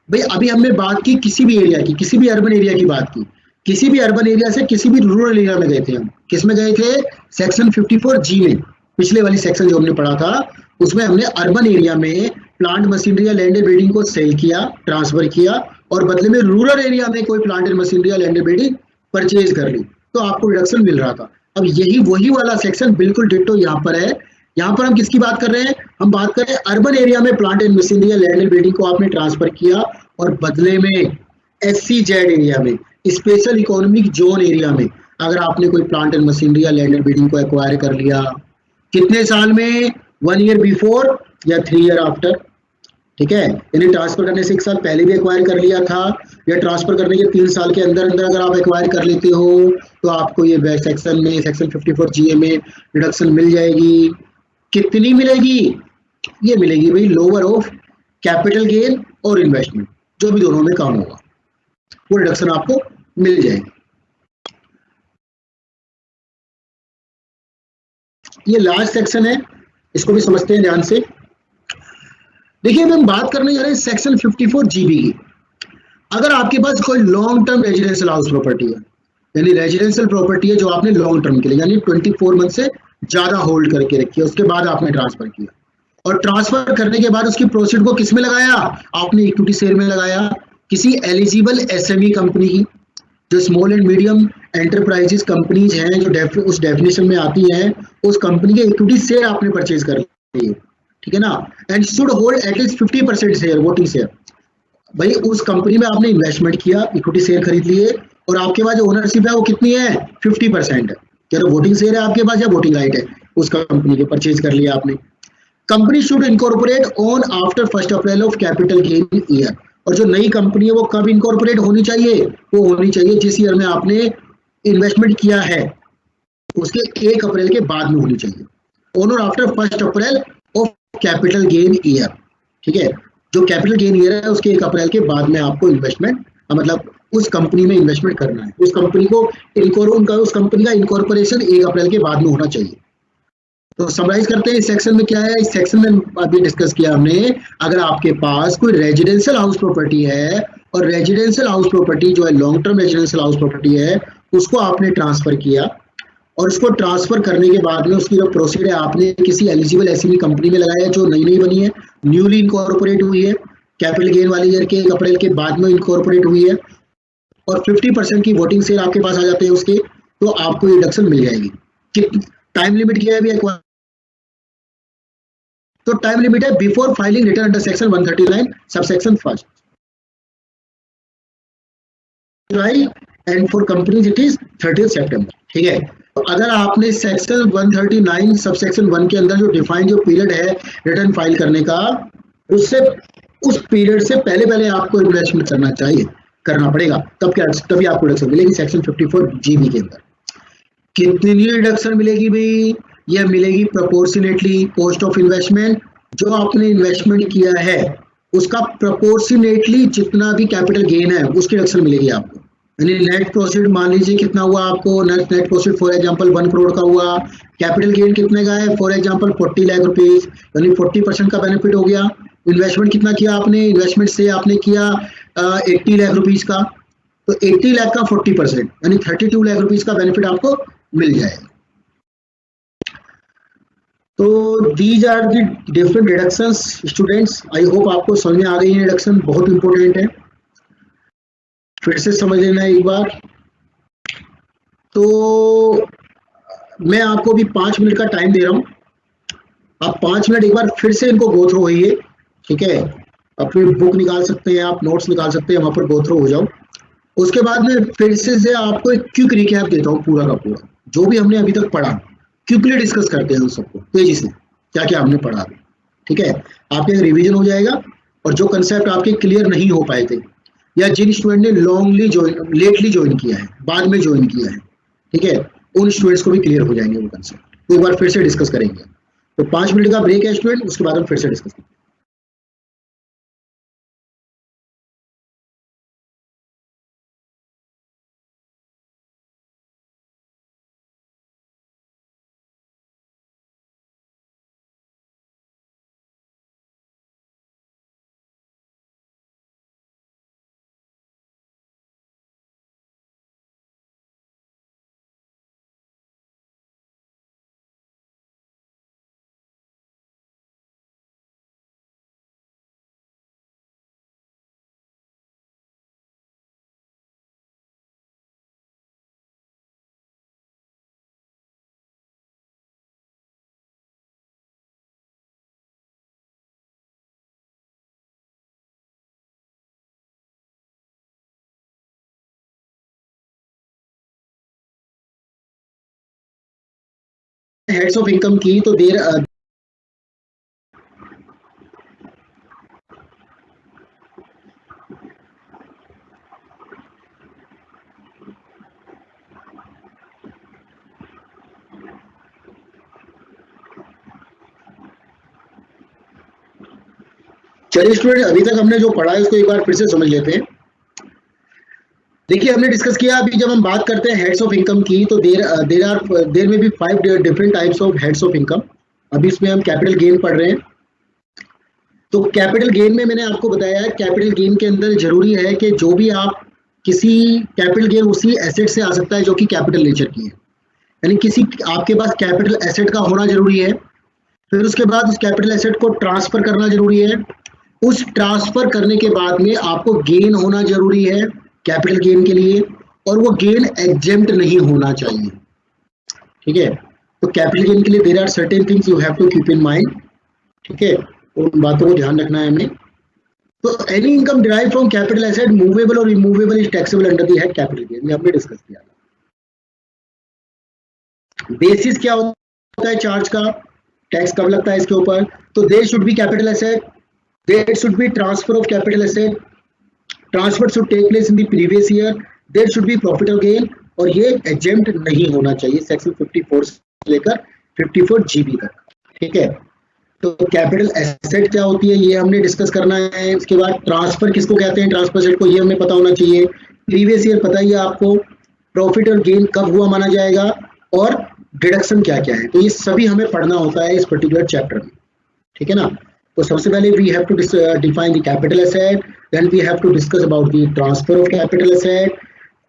भाई अभी हमने बात की किसी भी एरिया की, किसी भी अर्बन एरिया की बात की, किसी भी अर्बन एरिया से किसी भी रूरल एरिया में गए थे हम, किस में गए थे, सेक्शन 54G में। पिछले वाली सेक्शन जो हमने पढ़ा था उसमें हमने अर्बन एरिया में प्लांट, मशीनरी या लैंड बिल्डिंग को सेल किया, ट्रांसफर किया और बदले में रूरल एरिया में कोई प्लांट एंड मशीनरी या लैंड बिल्डिंग परचेज कर ली, तो आपको रिडक्शन मिल रहा था। अब यही वही वाला सेक्शन बिल्कुल डिट्टो यहाँ पर है। यहाँ पर हम किसकी बात कर रहे हैं, हम बात कर रहे हैं अर्बन एरिया में प्लांट एंड मशीनरी या लैंड एंड बिल्डिंग को आपने ट्रांसफर किया और बदले में SEZ एरिया में, स्पेशल इकोनॉमिक जोन एरिया में अगर आपने कोई प्लांट एंड मशीनरी या लैंड एंड बिल्डिंग को एक्वायर कर लिया, कितने साल में, 1 ईयर बिफोर या 3 ईयर आफ्टर। ठीक है, यानी ट्रांसफर करने से 1 साल पहले भी एक्वायर कर लिया था या ट्रांसफर करने के 3 साल के अंदर अंदर अगर आप एक्वायर कर लेते हो तो आपको ये सेक्शन में, सेक्शन 54G में रिडक्शन मिल जाएगी। कितनी मिलेगी, ये मिलेगी भाई लोअर ऑफ कैपिटल गेन और इन्वेस्टमेंट, जो भी दोनों में कम होगा वो रिडक्शन आपको मिल जाएगी। ये लास्ट सेक्शन है, इसको भी समझते हैं ध्यान से। देखिए अब हम बात करने जा रहे हैं सेक्शन 54GB की। अगर आपके पास कोई long term residential house property है, यानी रेजिडेंशियल प्रॉपर्टी है जो आपने लॉन्ग टर्म के लिए यानी 24 मंथ से ज्यादा होल्ड करके रखी है, उसके बाद आपने ट्रांसफर किया और ट्रांसफर करने के बाद उसकी प्रोसीड को किस में लगाया, आपने इक्विटी शेयर में लगाया, किसी एलिजिबल SME कंपनी की, जो small and medium enterprises companies हैं जो उस डेफिनेशन में आती हैं, उस कंपनी के इक्विटी शेयर आपने परचेज कर लिए। ठीक है ना, and should hold at least 50% share, voting share. भाई उस कंपनी में आपने इन्वेस्टमेंट किया, इक्विटी शेयर खरीद लिए और आपके पास जो ओनरशिप है वो कितनी है, 50% है। क्या वोटिंग शेयर है आपके पास या वोटिंग राइट है, उस कंपनी के परचेज कर लिया आपने। Company should incorporate on after 1 April of capital gain year, और जो नई कंपनी है वो कब इनकॉर्पोरेट होनी चाहिए, वो होनी चाहिए जिस ईयर में आपने इन्वेस्टमेंट किया है उसके 1 अप्रैल के बाद में होनी चाहिए, ऑन और after 1 April of capital gain year. ठीक है, जो कैपिटल गेन ईयर है उसके 1 अप्रैल के बाद में आपको इन्वेस्टमेंट, मतलब उस कंपनी में इन्वेस्टमेंट करना है, उस कंपनी को उस कंपनी का इनकॉर्पोरेशन 1 अप्रैल के बाद में होना चाहिए। तो समराइज करते हैं इस सेक्शन में क्या है। इस सेक्शन में अभी डिस्कस किया हमने, अगर आपके पास कोई रेजिडेंशियल हाउस प्रॉपर्टी है और रेजिडेंशियल हाउस प्रॉपर्टी जो है long term residential house property है, उसको आपने ट्रांसफर किया और उसको ट्रांसफर करने के बाद में उसकी जो प्रोसीड है आपने किसी एलिजिबल SME कंपनी में लगाया जो नई नई बनी है, न्यूली इनकॉर्पोरेट हुई है, कैपिटल गेन वाले ईयर के 1 अप्रैल के बाद में इनकॉर्पोरेट हुई है और 50% की वोटिंग शेयर आपके पास आ जाते हैं उसके, तो आपको रिडक्शन मिल जाएगी। टाइम लिमिट क्या है अभी, तो टाइम लिमिट है before filing return under section 139 subsection 1 July and for companies it is 30 सितंबर। ठीक है, तो अगर आपने सेक्शन 139 सबसेक्शन 1 के अंदर जो डिफाइन जो पीरियड है रिटर्न फाइल करने का, उससे उस पीरियड से पहले आपको इन्वेस्टमेंट करना पड़ेगा, तभी आपको रिडक्शन मिलेगी। सेक्शन 54GB के अंदर कितनी रिडक्शन मिलेगी भाई, यह मिलेगी प्रोपोर्शनेटली कॉस्ट ऑफ इन्वेस्टमेंट, जो आपने इन्वेस्टमेंट किया है उसका प्रोपोर्शनेटली जितना भी कैपिटल गेन है उसकी रिडक्शन मिलेगी आपको, यानी नेट प्रॉफिट मान लीजिए कितना हुआ आपको, net profit for example 1 crore का हुआ, कैपिटल गेन कितने का है, फॉर एग्जांपल 40 लाख रुपीस, यानी 40% का बेनिफिट हो गया। इन्वेस्टमेंट कितना किया आपने, इन्वेस्टमेंट से आपने किया 80 लाख रुपीस का, तो 80 लाख का 40% यानी 32 लाख रुपीस का बेनिफिट आपको मिल जाएगा। तो these are the different deductions students, I hope आपको समझ में आ गई है। डिडक्शन बहुत इंपॉर्टेंट है, फिर से समझ लेना एक बार। तो मैं आपको भी 5 मिनट का टाइम दे रहा हूँ, आप 5 मिनट एक बार फिर से इनको गो थ्रू होइए, ठीक है। अपनी बुक निकाल सकते हैं आप, नोट्स निकाल सकते हैं, वहां पर गो थ्रू हो जाओ। उसके बाद में फिर से आपको एक क्विक रिकैप देता हूँ, पूरा का पूरा जो भी हमने अभी तक पढ़ा क्विकली डिस्कस करते हैं उन सबको तेजी से, क्या क्या हमने पढ़ा, ठीक है। आपका एक रिवीजन हो जाएगा, और जो कंसेप्ट आपके क्लियर नहीं हो पाए थे, या जिन स्टूडेंट ने लेटली ज्वाइन किया है, बाद में ज्वाइन किया है, ठीक है, उन स्टूडेंट्स को भी क्लियर हो जाएंगे वो कंसेप्ट। तो एक बार फिर से डिस्कस करेंगे। तो 5 मिनट का ब्रेक है स्टूडेंट, उसके बाद हम फिर से डिस्कस करेंगे। हेड्स ऑफ इनकम की तो देर चलिए स्टूडेंट, अभी तक हमने जो पढ़ा है उसको एक बार फिर से समझ लेते हैं। देखिए हमने डिस्कस किया, अभी जब हम बात करते हैं हेड्स ऑफ इनकम की, तो देर में भी 5 different types of heads of income. अभी इसमें हम कैपिटल गेन पढ़ रहे हैं। तो कैपिटल गेन में मैंने आपको बताया, कैपिटल गेन के अंदर जरूरी है कि जो भी आप किसी कैपिटल गेन उसी एसेट से आ सकता है जो कि कैपिटल नेचर की है, यानी किसी आपके पास कैपिटल एसेट का होना जरूरी है। फिर उसके बाद उस कैपिटल एसेट को ट्रांसफर करना जरूरी है। उस ट्रांसफर करने के बाद में आपको गेन होना जरूरी है कैपिटल गेन के लिए, और वो गेन एग्जेम्प्ट नहीं होना चाहिए, ठीक है। तो कैपिटल गेन के लिए there are certain things you have to keep in mind, ठीक है, उन बातों को ध्यान रखना है हमें। तो any income derive from capital asset movable और immovable is taxable under the head capital gain, ये हमने डिस्कस किया। बेसिस क्या होता है चार्ज का, टैक्स कब लगता है इसके ऊपर, तो there should be capital asset, there should be transfer of capital asset, transfer should take place in the previous year, there should be profit और गेन, और ये एग्जेम्प्ट नहीं होना चाहिए सेक्शन 54 से लेकर 54 GB तक, ठीक है। तो कैपिटल एसेट क्या होती है ये हमने डिस्कस करना है। उसके बाद ट्रांसफर किसको कहते हैं, ट्रांसफर एसेट को, ये हमें पता होना चाहिए। प्रीवियस ईयर पता ही है आपको, प्रॉफिट और गेन कब हुआ माना जाएगा, और डिडक्शन क्या क्या है, तो ये सभी हमें पढ़ना होता है इस पर्टिकुलर चैप्टर में, ठीक है ना। तो सबसे पहले we have to define the capital asset, then we have to discuss about the transfer of capital asset,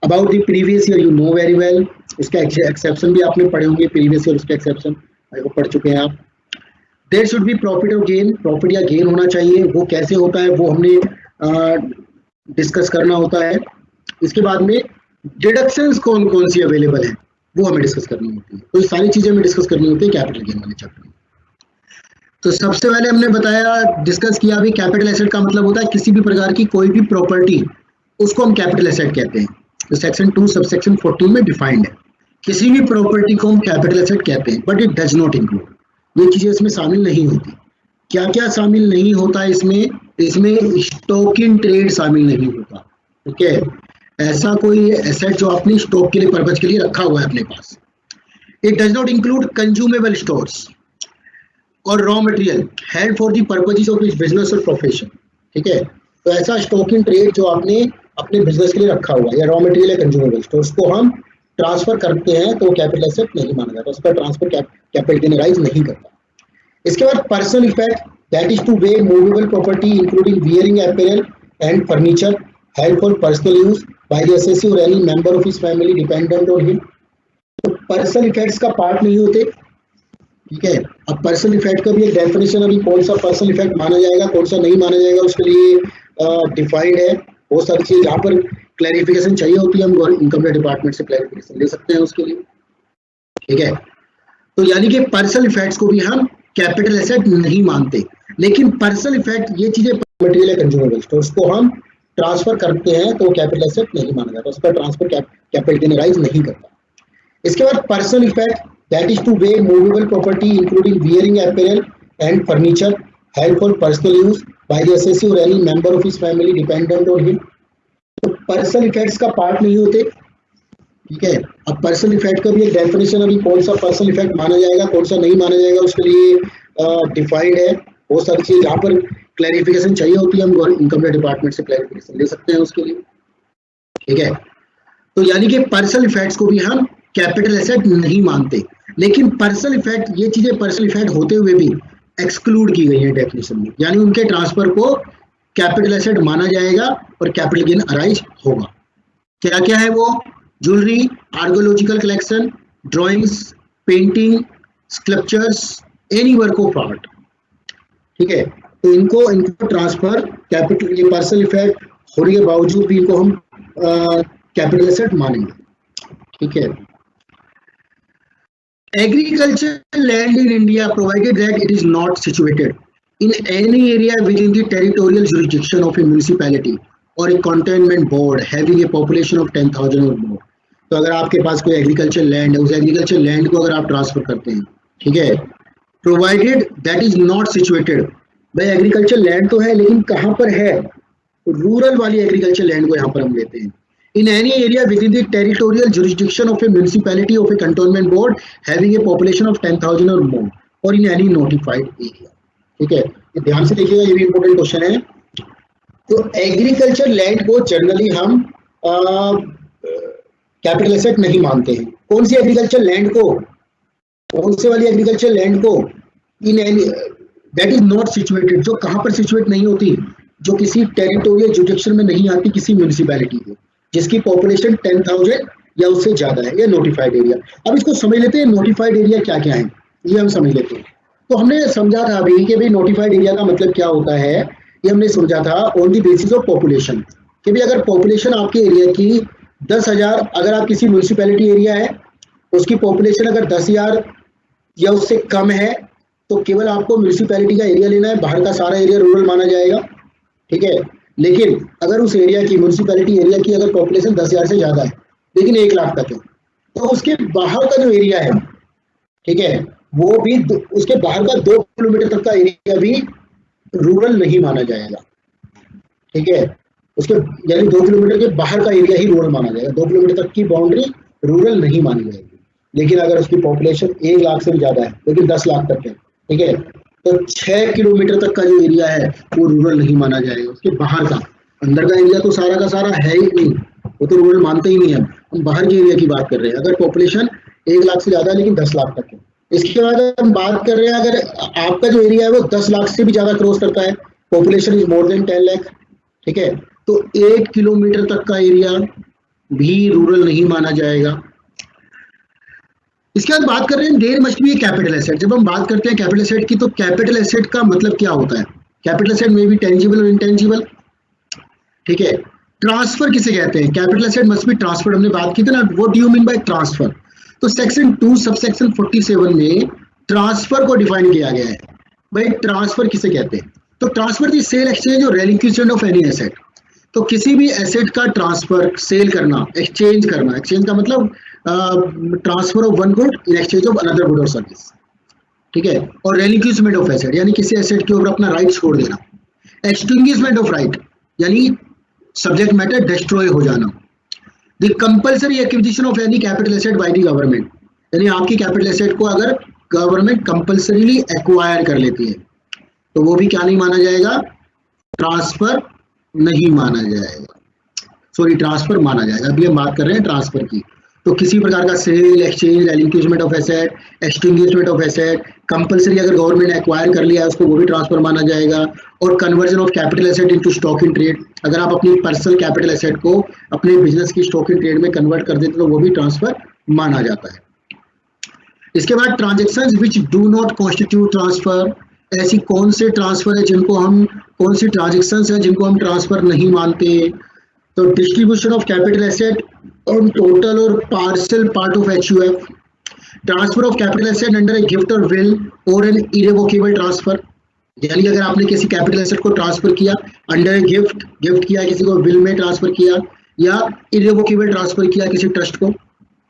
about the previous year, you know very well, उसका एक्सेप्शन भी आपने पढ़े होंगे, प्रीवियस ईयर उसके एक्सेप्शन पढ़ चुके हैं आप। देयर शुड बी प्रॉफिट और गेन, प्रॉफिट या गेन होना चाहिए, वो कैसे होता है वो हमने डिस्कस करना होता है। इसके बाद में डिडक्शंस कौन कौन सी अवेलेबल है वो हमें डिस्कस करनी होती है। तो ये सारी चीजें हमें डिस्कस करनी होती है कैपिटल गेन वाले चैप्टर में। तो सबसे पहले हमने बताया, डिस्कस किया अभी, कैपिटल एसेट का मतलब होता है किसी भी प्रकार की कोई भी प्रॉपर्टी, उसको हम कैपिटल एसेट कहते हैं। तो सेक्शन 2 सबसेक्शन 14 में डिफाइंड है, किसी भी प्रॉपर्टी को हम कैपिटल एसेट कहते हैं, but it does not include, ये चीजें इसमें शामिल नहीं होती। क्या क्या शामिल नहीं होता है इसमें, इसमें स्टॉक इन ट्रेड शामिल नहीं होता, ठीक है। ऐसा कोई एसेट जो आपने स्टॉक के लिए पर्पज के लिए रखा हुआ है अपने पास। It does not include consumable stores और raw material had for the purposes of business और प्रोफेशन, ठीक है। तो ऐसा स्टॉक इन ट्रेड जो आपने अपने बिजनेस के लिए रखा हुआ है या रॉ मटेरियल या कंज्यूमेबल्स, तो उसको हम ट्रांसफर करते हैं तो कैपिटल एसेट नहीं माना जाता, उसका ट्रांसफर कैपिटल गेन राइज नहीं करता। इसके बाद personal effect, that is to way movable property including wearing apparel and furniture help for personal use by the assessee और any member of his family dependent on him. तो personal effects का part नहीं होते, ठीक है। अब personal effect का भी एक डेफिनेशन, अभी कौन सा पर्सनल इफेक्ट माना जाएगा कौन सा नहीं माना जाएगा उसके लिए डिफाइंड है। बहुत सारी चीज जहाँ पर क्लैरिफिकेशन चाहिए होती है हम इनकम टैक्स डिपार्टमेंट से क्लैरिफिकेशन ले सकते हैं उसके लिए, ठीक है। तो यानी कि पर्सनल इफेक्ट्स को भी हम कैपिटल एसेट नहीं मानते, लेकिन पर्सनल इफेक्ट ये चीजें मटेरियल या कंज्यूमेबल्स, तो उसको हम ट्रांसफर करते हैं तो कैपिटल एसेट नहीं माना जाता, उसका ट्रांसफर कैपिटल गेन राइज नहीं करता। इसके बाद personal effect, that is to way movable property including wearing apparel and furniture help for personal use by the assessee और any member of his family dependent on him. तो personal effects का part नहीं होते, ठीक है। अब personal effect का भी एक डेफिनेशन, अभी कौन सा पर्सनल इफेक्ट माना जाएगा कौन सा नहीं माना जाएगा उसके लिए डिफाइंड है। बहुत सारी चीज जहाँ पर क्लैरिफिकेशन चाहिए होती है हम इनकम टैक्स डिपार्टमेंट से क्लैरिफिकेशन ले सकते हैं उसके लिए, ठीक है। तो यानी कि पर्सनल इफेक्ट्स को भी हम कैपिटल एसेट नहीं मानते, लेकिन पर्सनल इफेक्ट ये चीजें पर्सनल इफेक्ट होते हुए भी एक्सक्लूड की गई है डेफिनेशन में, यानी उनके ट्रांसफर को कैपिटल एसेट माना जाएगा और कैपिटल गेन अराइज होगा। क्या क्या है वो? Jewellery, archaeological collection, drawings, painting, sculptures, any work of art, ठीक है। तो इनको ट्रांसफर कैपिटल, ये पर्सनल इफेक्ट होने के बावजूद भी इनको हम कैपिटल एसेट मानेंगे, ठीक है। Agricultural land in India, provided that it is not situated in any area within the territorial jurisdiction of a municipality or a cantonment board having a population of 10,000 or more. तो अगर आपके पास कोई agriculture land है, उस agriculture land को अगर आप transfer करते हैं, ठीक है, provided that is not situated, भाई एग्रीकल्चर लैंड तो है लेकिन कहाँ पर है? रूरल वाली एग्रीकल्चर लैंड को यहाँ पर हम लेते हैं। In any area within the territorial jurisdiction of a municipality of a cantonment board having a population of 10,000 or more, or in any notified area, ठीक है। ये ध्यान से देखिएगा, ये भी इंपॉर्टेंट क्वेश्चन है। तो एग्रीकल्चर लैंड को जनरली हम कैपिटल एसेट नहीं मानते हैं। कौन सी एग्रीकल्चर लैंड को? कौन से वाली एग्रीकल्चर लैंड को? In any that is not situated, जो कहाँ पर सिचुएट नहीं होती, जो किसी टेरिटोरियल जुरिडिक्शन में नहीं आती किसी म्यूनिसिपैलिटी के, जिसकी पॉपुलेशन 10,000 या उससे ज्यादा है, या नोटिफाइड एरिया। अब इसको समझ लेते हैं, नोटिफाइड एरिया क्या क्या है ये हम समझ लेते हैं। तो हमने समझा था अभी कि भाई नोटिफाइड एरिया का मतलब क्या होता है, ये हमने समझा था on the basis of population, कि भाई अगर पॉपुलेशन आपके एरिया की 10,000, अगर आप किसी म्यूनिसिपैलिटी एरिया है उसकी पॉपुलेशन अगर 10,000 या उससे कम है तो केवल आपको म्यूनिसिपैलिटी का एरिया लेना है, बाहर का सारा एरिया रूरल माना जाएगा, ठीक है। लेकिन अगर उस एरिया की म्यूनिसिपैलिटी एरिया की अगर पॉपुलेशन 10,000 से ज्यादा है लेकिन 1 लाख तक है, तो उसके बाहर का जो एरिया है, ठीक है, वो भी उसके बाहर का 2 किलोमीटर तक का एरिया भी रूरल नहीं माना जाएगा, ठीक है। उसके यानी 2 किलोमीटर के बाहर का एरिया ही रूरल माना जाएगा, 2 किलोमीटर तक की बाउंड्री रूरल नहीं मानी जाएगी। लेकिन अगर उसकी पॉपुलेशन 1 लाख से भी ज्यादा है लेकिन 10 लाख तक है, ठीक है, तो 6 किलोमीटर तक का जो एरिया है वो रूरल नहीं माना जाएगा। उसके बाहर का, अंदर का एरिया तो सारा का सारा है ही नहीं, वो तो रूरल मानते ही नहीं है। हम बाहर के एरिया की बात कर रहे हैं, अगर पॉपुलेशन 1 लाख से ज्यादा है लेकिन 10 लाख तक है। इसके बाद हम बात कर रहे हैं अगर आपका जो एरिया है वो 10 लाख से भी ज्यादा क्रॉस करता है, population is more than 10 lakh, ठीक है, तो 1 किलोमीटर तक का एरिया भी रूरल नहीं माना जाएगा। इसके बाद बात कर रहे हैं there must be capital asset. जब हम बात करते हैं कैपिटल एसेट की, तो कैपिटल एसेट का मतलब क्या होता है? कैपिटल एसेट में भी टेंजिबल और इंटेंजिबल, ठीक है। ट्रांसफर किसे कहते हैं? Capital asset must be transfer, हमने बात की थी ना, what do you mean by transfer. तो सेक्शन 2 सबसेक्शन 47 में ट्रांसफर को डिफाइन किया गया है। भाई ट्रांसफर किसे कहते हैं? तो ट्रांसफर दी सेल, एक्सचेंज और रेलिक्विशन ऑफ एनी एसेट। तो किसी भी एसेट का ट्रांसफर, सेल करना, एक्सचेंज करना, एक्सचेंज का मतलब transfer of one good in exchange of another good और सर्विस, ठीक है। और रेलिक्विशमेंट ऑफ एसेट यानी किसी एसेट के ऊपर अपना राइट छोड़ देना। एक्सटिंग्विशमेंट ऑफ राइट यानी सब्जेक्ट मैटर डिस्ट्रॉय हो जाना। The compulsory acquisition of any capital asset by the government, यानी आपकी कैपिटल एसेट को अगर गवर्नमेंट कंपल्सरीली एक्वायर कर लेती है तो वो भी क्या नहीं माना जाएगा? ट्रांसफर नहीं माना जाएगा। सॉरी ट्रांसफर माना जाएगा। अभी हम बात कर रहे हैं ट्रांसफर की। तो किसी प्रकार का sale, exchange, relinquishment of asset, extinguishment of asset, compulsory अगर गवर्नमेंट ने एक्वायर कर लिया है उसको वो भी ट्रांसफर माना जाएगा। और conversion of capital asset into stock in trade, अगर आप अपनी पर्सनल कैपिटल एसेट को अपने बिजनेस की स्टॉक इन ट्रेड में कन्वर्ट कर देते तो वो भी ट्रांसफर माना जाता है। इसके बाद transactions which do not constitute transfer, ऐसी कौन से ट्रांसफर है जिनको हम, कौन सी ट्रांजेक्शंस है जिनको हम ट्रांसफर नहीं मानते। तो distribution of capital asset on total और partial part of HUF, transfer of capital asset under a gift और विल और एन इरेवोकेबल ट्रांसफर, यानी अगर आपने किसी कैपिटल एसेट को ट्रांसफर किया अंडर ए गिफ्ट किया, किसी को विल में ट्रांसफर किया, या इरेवोकेबल ट्रांसफर किया किसी ट्रस्ट को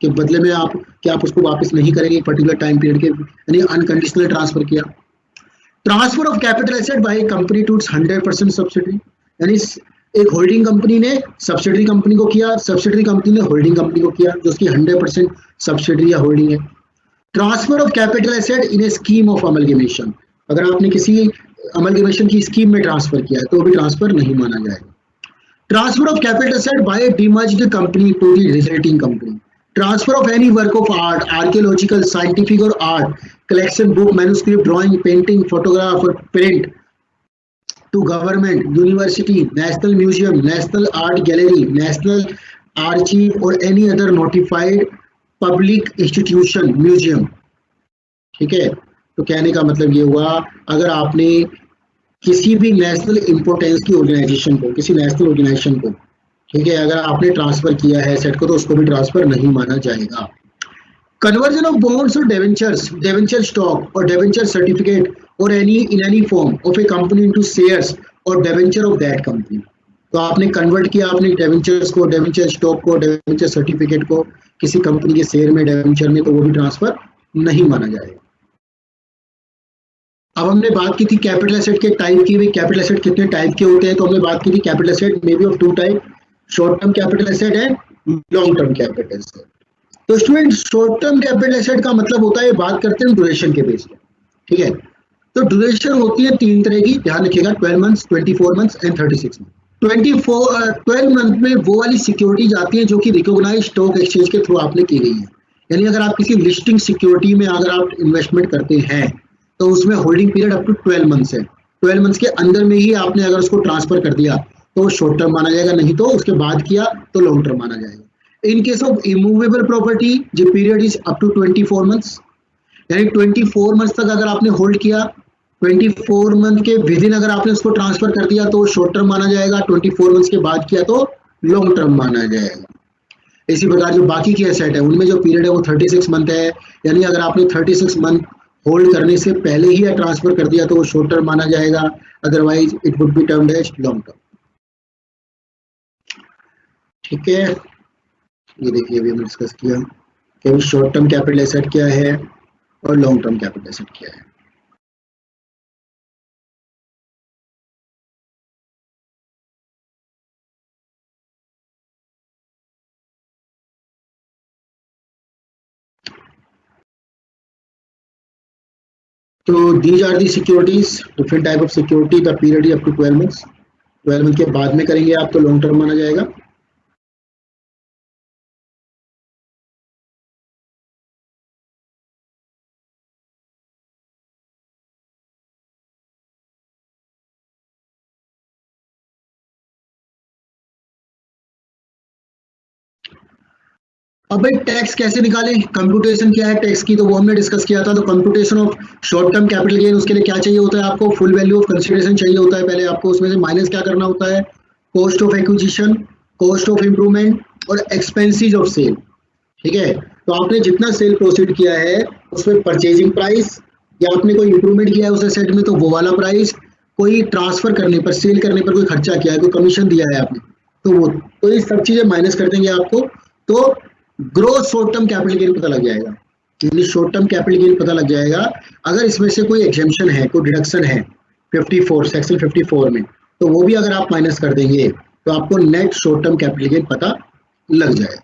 कि बदले में आप उसको वापस नहीं करेंगे पर्टिकुलर टाइम पीरियड के, यानी अनकंडीशनल ट्रांसफर किया। Transfer of capital asset by company to 100% subsidiary, यानी एक होल्डिंग कंपनी ने सब्सिडरी कंपनी को किया, सब्सिडरी कंपनी ने होल्डिंग कंपनी को किया, जो उसकी 100% सब्सिडरी या होल्डिंग है। Transfer of capital asset in a scheme of amalgamation, अगर आपने किसी अमलगेमेशन की स्कीम में ट्रांसफर किया है तो वो भी ट्रांसफर नहीं माना जाएगा। Transfer of capital asset by demerged company to the resulting company, transfer of any work of art, archaeological, scientific और art collection, book, manuscript, drawing, painting, photograph और print to government, university, national museum, national art gallery, national archive or any other notified public institution, museum। ठीक है, तो कहने का मतलब ये हुआ अगर आपने किसी भी नेशनल इंपोर्टेंस की ऑर्गेनाइजेशन को, किसी नेशनल ऑर्गेनाइजेशन को, ठीक है, अगर आपने ट्रांसफर किया है एसेट को तो उसको भी ट्रांसफर नहीं माना जाएगा। कन्वर्जन ऑफ बॉन्ड्स और डेवेंचर्स, डेवेंचर स्टॉक और डेवेंचर सर्टिफिकेट और any form of A company into shares और डेवेंचर ऑफ दैट कंपनी, तो आपने कन्वर्ट किया अपने डेवेंचर्स को, डेवेंचर स्टॉक को, डेवेंचर सर्टिफिकेट को किसी कंपनी के शेयर में, डेवेंचर में, तो वो भी ट्रांसफर नहीं माना जाएगा। अब हमने बात की थी कैपिटल एसेट के टाइप की, कैपिटल एसेट कितने टाइप के होते हैं, तो हमने बात की थी capital asset may be of 2 type, short term capital asset and long term capital asset. तो student short term capital asset का मतलब होता है, बात करते हैं ड्यूरेशन के बेस पे, ठीक है। तो ड्यूरेशन होती है 3 तरह की, ध्यान रखिएगा, 12 months, 24 months and 36 month. 12 month में वो वाली सिक्योरिटी आती है जो कि रिकॉग्नाइज्ड स्टॉक एक्सचेंज के थ्रू आपने की गई है, यानी अगर आप किसी लिस्टिंग सिक्योरिटी में अगर आप इन्वेस्टमेंट करते हैं तो उसमें holding period up to 12 months है। 12 मंथ्स के अंदर में ही आपने अगर उसको ट्रांसफर कर दिया तो शॉर्ट टर्म माना जाएगा, नहीं तो उसके बाद किया तो लॉन्ग टर्म माना जाएगा। In case of immovable property the period is up to 24 months, यानी 24 मंथ्स तक अगर आपने होल्ड किया, 24 मंथ के विद इन अगर आपने उसको ट्रांसफर कर दिया तो शॉर्ट टर्म माना जाएगा, 24 मंथ्स के बाद किया तो लॉन्ग टर्म माना जाएगा। इसी प्रकार जो बाकी की एसेट है उनमें जो पीरियड है वो 36 मंथ है, यानी अगर आपने 36 मंथ होल्ड करने से पहले ही ट्रांसफर कर दिया तो वो शॉर्ट टर्म माना जाएगा, otherwise it would be termed as long term. ठीक है, ये देखिए अभी हमने डिस्कस किया कि शॉर्ट टर्म कैपिटल एसेट क्या है और लॉन्ग टर्म कैपिटल एसेट क्या है। तो these are the securities, different type of security, the period is up to 12 months। 12 month के बाद में करेंगे आप तो लॉन्ग टर्म माना जाएगा। अब भाई टैक्स कैसे निकालें, कंप्यूटेशन क्या है टैक्स की, तो वो हमने डिस्कस किया था। तो computation of short term capital gain, उसके लिए क्या चाहिए होता है आपको, फुल वैल्यू ऑफ कंसीडरेशन चाहिए होता है। पहले आपको उसमें से माइनस क्या करना होता है, cost of acquisition, cost of improvement और एक्सपेंसेस ऑफ सेल। ठीक है, तो आपने जितना सेल प्रोसीड किया है उसमें परचेजिंग प्राइस, या आपने कोई इंप्रूवमेंट किया है उस एसेट में तो वो वाला प्राइस, कोई ट्रांसफर करने पर, सेल करने पर कोई खर्चा किया है, कोई कमीशन दिया है आपने तो वो, तो ये सब चीजें माइनस कर देंगे आपको, तो growth short term capital gain पता लग जाएगा। यानी शॉर्ट टर्म कैपिटल गेन पता लग जाएगा अगर इसमें से कोई एग्जेम्पशन है, कोई डिडक्शन है 54 सेक्शन 54 में, तो वो भी अगर आप माइनस कर देंगे तो आपको net short term capital gain पता लग जाएगा।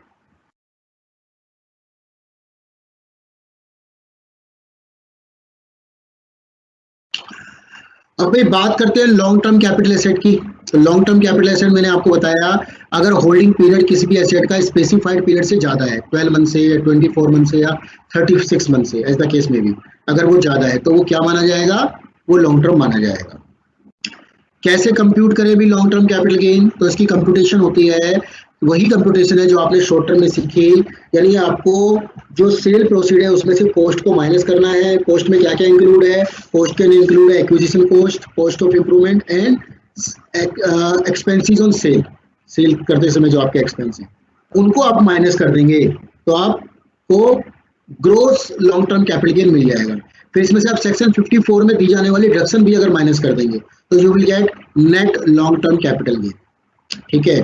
अब भाई बात करते हैं लॉन्ग टर्म कैपिटल एसेट की। तो लॉन्ग टर्म कैपिटल एसेट मैंने आपको बताया अगर होल्डिंग पीरियड किसी भी एसेट का स्पेसिफाइड पीरियड से ज्यादा है, 12 मंथ से या 24 मंथ से या 36 मंथ से, एज द केस में भी, अगर वो ज्यादा है तो वो क्या माना जाएगा, वो लॉन्ग टर्म माना जाएगा। कैसे कंप्यूट करें भी लॉन्ग टर्म कैपिटल गेन, तो इसकी कंप्यूटेशन होती है, वही कंप्यूटेशन है जो आपने शॉर्ट टर्म में सीखी, यानी आपको जो सेल प्रोसीड है उसमें से कॉस्ट को माइनस करना है। कॉस्ट में क्या क्या इंक्लूड है, कॉस्ट कैन इंक्लूड है acquisition cost, cost of improvement and expenses on sale, sale करते समय जो आपके एक्सपेंस है उनको आप माइनस कर देंगे तो आपको gross long term capital gain मिल जाएगा। फिर इसमें से आप सेक्शन 54 में दी जाने वाली डिडक्शन भी अगर माइनस कर देंगे तो you will gate net long term capital gain. ठीक है,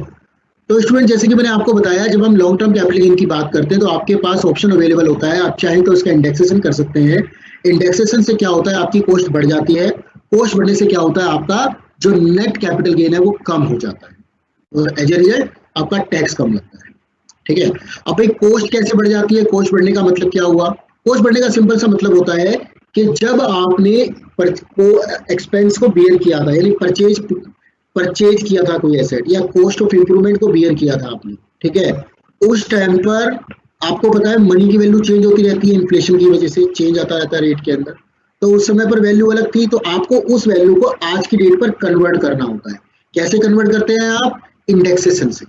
तो स्टूडेंट जैसे कि मैंने आपको बताया, जब हम लॉन्ग टर्म कैपिटल गेन की बात करते हैं तो आपके पास ऑप्शन अवेलेबल होता है, आप चाहें तो इसका इंडेक्सेशन कर सकते हैं। इंडेक्सेशन से क्या होता है, आपकी कॉस्ट बढ़ जाती है, कॉस्ट बढ़ने से क्या होता है, आपका जो नेट कैपिटल गेन है वो कम हो जाता है और एज ए रिजल्ट आपका टैक्स कम लगता है। ठीक है, अब भाई कॉस्ट कैसे बढ़ जाती है, कॉस्ट बढ़ने का मतलब क्या हुआ, कॉस्ट बढ़ने का सिंपल सा मतलब होता है कि जब आपने एक्सपेंस को बियर किया था, यानी परचेज किया था कोई एसेट, या कॉस्ट ऑफ इंप्रूवमेंट को बियर किया था आपने, ठीक है, उस टाइम पर आपको पता है मनी की वैल्यू चेंज होती रहती है, इन्फ्लेशन की वजह से चेंज आता रहता है रेट के अंदर, तो उस समय पर वैल्यू अलग थी, तो आपको उस वैल्यू को आज की डेट पर कन्वर्ट करना होता है। कैसे कन्वर्ट करते हैं आप, इंडेक्सेशन से।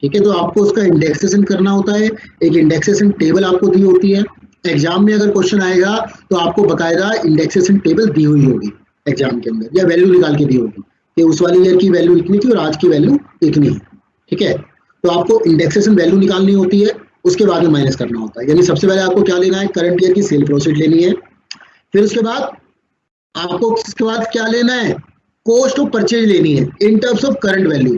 ठीक है, तो आपको उसका इंडेक्सेशन करना होता है, एक इंडेक्सेशन टेबल आपको दी होती है, एग्जाम में अगर क्वेश्चन आएगा तो आपको बकायदा इंडेक्सेशन टेबल दी हुई होगी एग्जाम के अंदर, या वैल्यू निकाल के दी होगी कि उस वाली ईयर की वैल्यू इतनी थी और आज की वैल्यू इतनी है। ठीक है, तो आपको इंडेक्सेशन वैल्यू निकालनी होती है, उसके बाद में माइनस करना होता है, यानी सबसे पहले आपको क्या लेना है, करंट ईयर की सेल प्रोसीड लेनी है, फिर उसके बाद आपको उसके बाद क्या लेना है, कॉस्ट ऑफ परचेज लेनी है in terms of current value,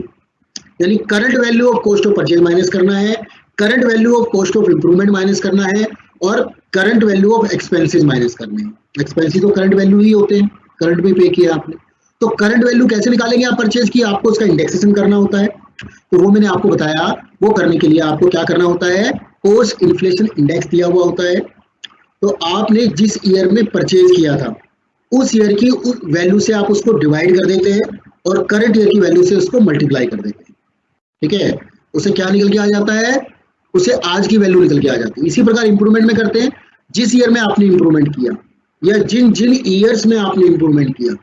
यानी current value of cost of purchase minus करना है, current value of cost of improvement minus करना है, और current value of expenses minus करने हैं। एक्सपेंसेस तो करंट वैल्यू ही होते हैं, करंट में पे किया आपने, तो करंट वैल्यू कैसे निकालेंगे आप परचेज की, आपको उसका इंडेक्सेशन करना होता है, तो वो मैंने आपको बताया, वो करने के लिए आपको क्या करना होता है, कॉस्ट इन्फ्लेशन इंडेक्स दिया हुआ होता है, तो आपने जिस ईयर में परचेज किया था उस ईयर की वैल्यू से आप उसको डिवाइड कर देते हैं और करंट ईयर की वैल्यू से उसको मल्टीप्लाई कर देते हैं। ठीक है, उसे क्या निकल के आ जाता है, उसे आज की वैल्यू निकल के आ जाती है। इसी प्रकार इंप्रूवमेंट में करते हैं, जिस ईयर में आपने इंप्रूवमेंट किया या जिन जिन ईयर्स में आपने इंप्रूवमेंट किया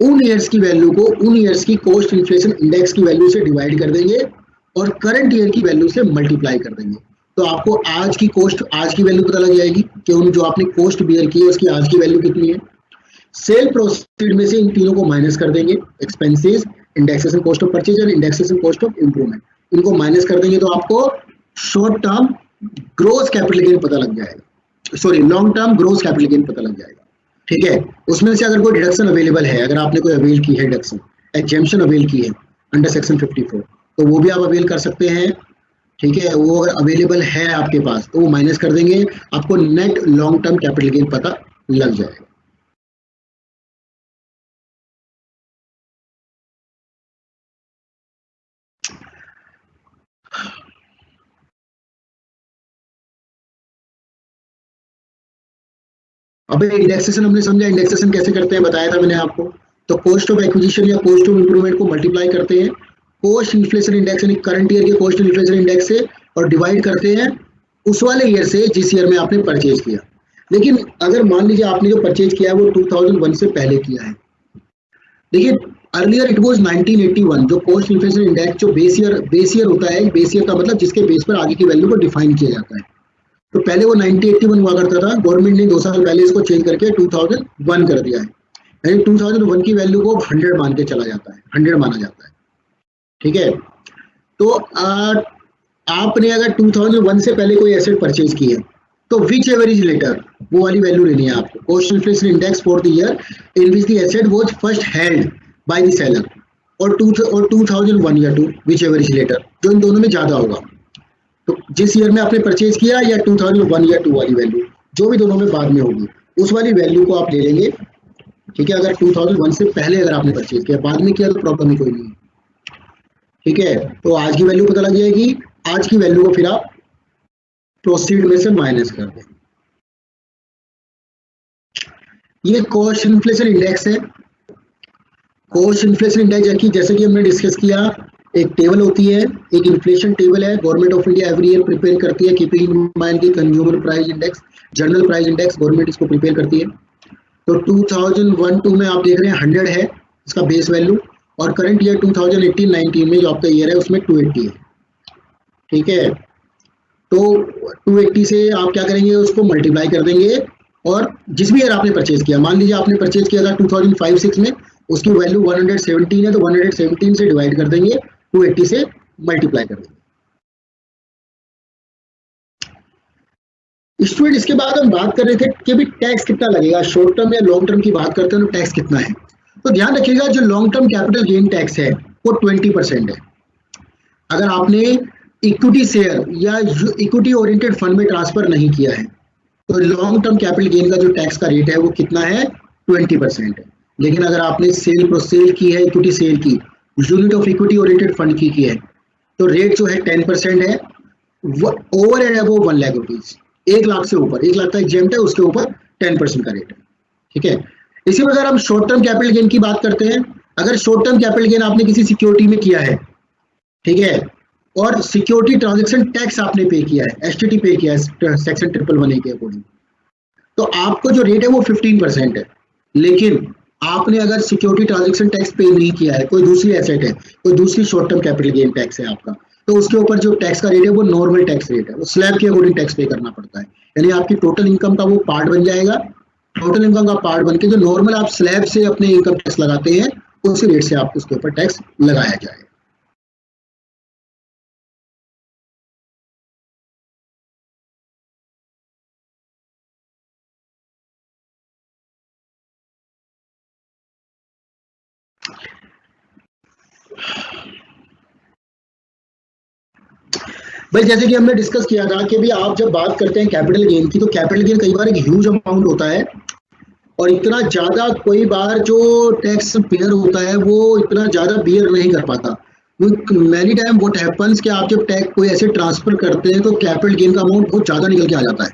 उन ईयर्स की वैल्यू को उन ईयर्स की कॉस्ट इन्फ्लेशन इंडेक्स की वैल्यू से डिवाइड कर देंगे और करंट ईयर की वैल्यू से मल्टीप्लाई कर देंगे, तो आपको आज की कॉस्ट, आज की वैल्यू पता लग जाएगी कि उन जो आपने कॉस्ट बियर की है उसकी आज की वैल्यू कितनी है। सेल प्रोसीड में से इन तीनों को माइनस कर देंगे, expenses, indexation cost of purchase और इंडेक्सेशन कॉस्ट ऑफ इंप्रूवमेंट, इनको माइनस कर देंगे तो आपको short term gross capital gain पता लग जाएगा, sorry long term gross capital gain पता लग जाएगा। ठीक है, उसमें से अगर कोई डिडक्शन अवेलेबल है, अगर आपने कोई अवेल की है डिडक्शन, एग्जेम्पशन अवेल की है अंडर सेक्शन 54, तो वो भी आप अवेल कर सकते हैं। ठीक है, वो अगर अवेलेबल है आपके पास तो वो माइनस कर देंगे, आपको net long term capital gain पता लग जाएगा। अब इंडेक्सेशन हमने समझा, इंडेक्सेशन कैसे करते हैं बताया था मैंने आपको, तो कॉस्ट ऑफ एक्विजिशन या कॉस्ट ऑफ इंप्रूवमेंट को मल्टीप्लाई करते हैं कॉस्ट इन्फ्लेशन इंडेक्स यानी करंट ईयर के कॉस्ट इन्फ्लेशन इंडेक्स से और डिवाइड करते हैं उस वाले ईयर से जिस ईयर में आपने परचेज किया। लेकिन अगर मान लीजिए आपने जो परचेज किया है वो 2001 से पहले किया है, देखिए अर्लियर इट वाज 1981, जो कॉस्ट इन्फ्लेशन इंडेक्स जो बेस ईयर होता है, बेस ईयर का मतलब जिसके बेस पर आगे की वैल्यू को डिफाइन किया जाता है, तो पहले वो 1981 हुआ करता था, गवर्नमेंट ने 2 साल पहले इसको चेंज करके 2001 कर दिया है, यानी 2001 की वैल्यू को 100 मान के चला जाता है, 100 माना जाता है। ठीक है, तो आपने अगर 2001 से पहले कोई एसेट परचेज की है तो विच एवर इज लेटर, वो वाली वैल्यू लेनी है आपको, cost inflation index for the year in which the asset was first held by the seller, और 2001 या 2 विच एवर इज लेटर, जो इन दोनों में ज्यादा होगा, तो जिस ईयर में आपने परचेज किया या 2001 या 2 वाली वैल्यू, जो भी दोनों में बाद में होगी उस वाली वैल्यू को आप ले लेंगे। ठीक है, अगर 2001 से पहले अगर आपने परचेज किया, बाद में किया तो प्रॉब्लम ही कोई नहीं है। ठीक है, तो आज की वैल्यू पता लग जाएगी, आज की वैल्यू को फिर आप प्रोसीड में से माइनस कर दें। ये कॉस्ट इन्फ्लेशन इंडेक्स है, कॉस्ट इन्फ्लेशन इंडेक्स जैसे कि हमने डिस्कस किया एक टेबल होती है, एक इन्फ्लेशन टेबल है, government of India every year prepare करती है, keeping in mind the consumer price index, general price index government इसको प्रिपेयर करती है। तो 2001-2 में आप देख रहे हैं 100 है इसका बेस वैल्यू, और करंट ईयर 2018-19 में जो आपका ईयर है उसमें 280 है। ठीक है, तो 280 से आप क्या करेंगे, उसको मल्टीप्लाई कर देंगे, और जिस भी ईयर आपने परचेज किया, मान लीजिए आपने परचेज किया था 2005-6 में, उसकी वैल्यू 117 है, तो 117 से डिवाइड कर देंगे, 280 से मल्टीप्लाई कर देंगे। स्टूडेंट, इसके बाद हम बात कर रहे थे कि भी टैक्स कितना लगेगा, शॉर्ट टर्म या लॉन्ग टर्म की बात करते हैं तो टैक्स कितना है। तो ध्यान रखिएगा, जो long term capital gain tax है वो 20% है। अगर आपने इक्विटी शेयर या इक्विटी ओरिएंटेड फंड में ट्रांसफर नहीं किया है तो लॉन्ग टर्म कैपिटल गेन का जो टैक्स का रेट है वो कितना है, 20% है। लेकिन अगर आपने सेल की है, इक्विटी सेल की, unit of equity oriented fund की है, तो रेट जो है 10% है, over and above 1 lakh rupees, 1 lakh से ऊपर, 1 लाख का एग्जेम्प्ट है, उसके ऊपर 10% का रेट है। ठीक है, इसी में अगर हम शॉर्ट टर्म कैपिटल गेन की बात करते हैं, अगर शॉर्ट टर्म कैपिटल गेन आपने किसी सिक्योरिटी में किया है, ठीक है, और सिक्योरिटी ट्रांजैक्शन टैक्स आपने पे किया है, एसटीटी पे किया है सेक्शन 111A के अकॉर्डिंग, तो आपको जो रेट है वो 15% है। लेकिन आपने अगर सिक्योरिटी ट्रांजैक्शन टैक्स पे नहीं किया है, कोई दूसरी एसेट है, कोई दूसरी short term capital gain tax है आपका, तो उसके ऊपर जो टैक्स का रेट है वो नॉर्मल टैक्स रेट है, वो स्लैब के अकॉर्डिंग टैक्स पे करना पड़ता है। यानी आपकी टोटल इनकम का वो पार्ट बन जाएगा, टोटल इनकम का पार्ट बन के जो नॉर्मल आप स्लैब से अपने इनकम टैक्स लगाते हैं उसी रेट से आपको उसके ऊपर टैक्स लगाया जाएगा। भाई जैसे कि हमने डिस्कस किया था कि भी आप जब बात करते हैं कैपिटल गेन की, तो कैपिटल गेन कई बार एक ह्यूज अमाउंट होता है, और इतना ज्यादा कोई बार जो टैक्स पेयर होता है वो इतना ज्यादा बियर नहीं कर पाता। मैनी टाइम व्हाट हैपेंस कि आप जब टैक्स कोई ऐसे ट्रांसफर करते हैं तो कैपिटल गेन का अमाउंट बहुत ज्यादा निकल के आ जाता है।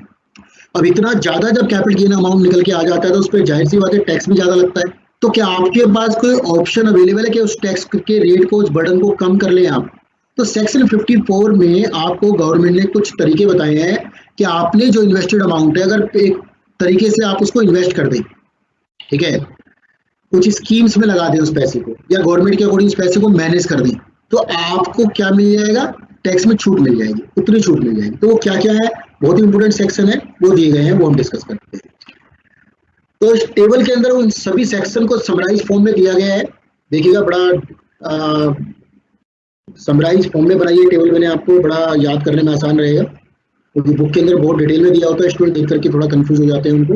अब इतना ज्यादा जब कैपिटल गेन अमाउंट निकल के आ जाता है तो उस पर जाहिर सी बात है टैक्स भी ज्यादा लगता है। तो क्या आपके पास कोई ऑप्शन अवेलेबल है कि उस टैक्स के रेट को, उस बर्डन को कम कर लें आप? तो सेक्शन 54 में आपको गवर्नमेंट ने कुछ तरीके बताए हैं कि आपने जो इन्वेस्टेड अमाउंट है, अगर एक तरीके से आप उसको इन्वेस्ट कर दें, ठीक है, कुछ स्कीम्स में लगा दें उस पैसे को, या गवर्नमेंट के अकॉर्डिंग उस पैसे को मैनेज कर दें, तो आपको क्या मिल जाएगा, टैक्स में छूट मिल जाएगी, उतनी छूट मिल जाएगी। तो वो क्या क्या है, बहुत ही इंपॉर्टेंट सेक्शन है, वो दिए गए हैं, वो हम डिस्कस करते हैं। तो इस टेबल के अंदर उन सभी सेक्शन को समराइज फॉर्म में दिया गया है। देखिएगा, बड़ा समराइज फॉर्म में बनाइए टेबल, मैंने आपको बड़ा याद करने में आसान रहेगा, क्योंकि बुक के अंदर बहुत डिटेल में दिया होता है, स्टूडेंट देख करके थोड़ा कंफ्यूज हो जाते हैं उनको।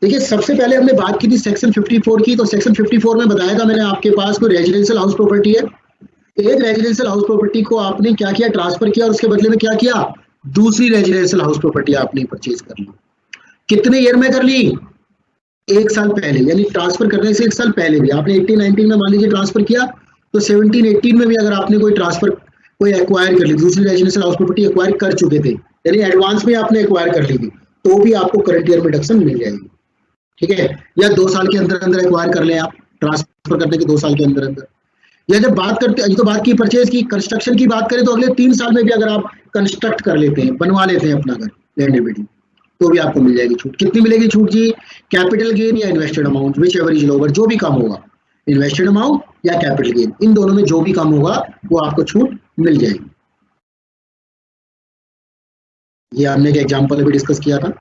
देखिए, सबसे पहले हमने बात की थी सेक्शन 54 की, तो सेक्शन 54 में बताया था मैंने, आपके पास कोई रेजिडेंशियल हाउस प्रॉपर्टी है, एक रेजिडेंशियल हाउस प्रॉपर्टी को आपने क्या किया, ट्रांसफर किया, और उसके बदले में क्या किया, दूसरी रेजिडेंशियल हाउस प्रॉपर्टी आपने परचेज कर ली। कितने ईयर में कर ली, 1 साल पहले, यानी ट्रांसफर करने से 1 साल पहले भी आपने 18-19 में मान लीजिए ट्रांसफर किया, तो 17-18 में भी अगर आपने कोई ट्रांसफर कोई एक्वायर कर ली, दूसरी रेजिडेंशियल हाउस प्रॉपर्टी एक्वायर कर चुके थे, यानी एडवांस में आपने एक्वायर कर ली थी, तो भी आपको करंट ईयर में डिडक्शन मिल जाएगी। ठीक है, या 2 साल के अंदर अंदर एक्वायर कर लें आप, ट्रांसफर करने के 2 साल के अंदर अंदर। या जब बात करते हैं, तो बात की परचेज की, कंस्ट्रक्शन की बात करें तो अगले 3 साल में भी अगर आप कंस्ट्रक्ट कर लेते हैं, बनवा लेते हैं अपना घर, लैंड एंड बिल्डिंग, तो भी आपको मिल जाएगी छूट। कितनी मिलेगी छूट जी, कैपिटल गेन या invested amount, which ever is lower, जो भी कम होगा, इन्वेस्टेड अमाउंट या कैपिटल गेन, इन दोनों में जो भी कम होगा वो आपको छूट मिल जाएगी। ये हमने एक एग्जांपल भी डिस्कस किया था।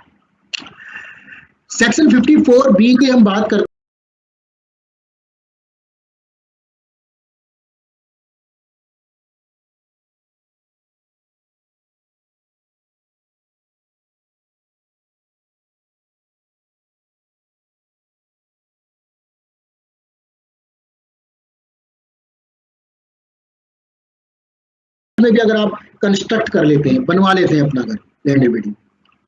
सेक्शन 54B की हम बात करते में भी अगर आप कंस्ट्रक्ट कर लेते हैं, बनवा लेते हैं अपना घर, लैंड एंड बिल्डिंग,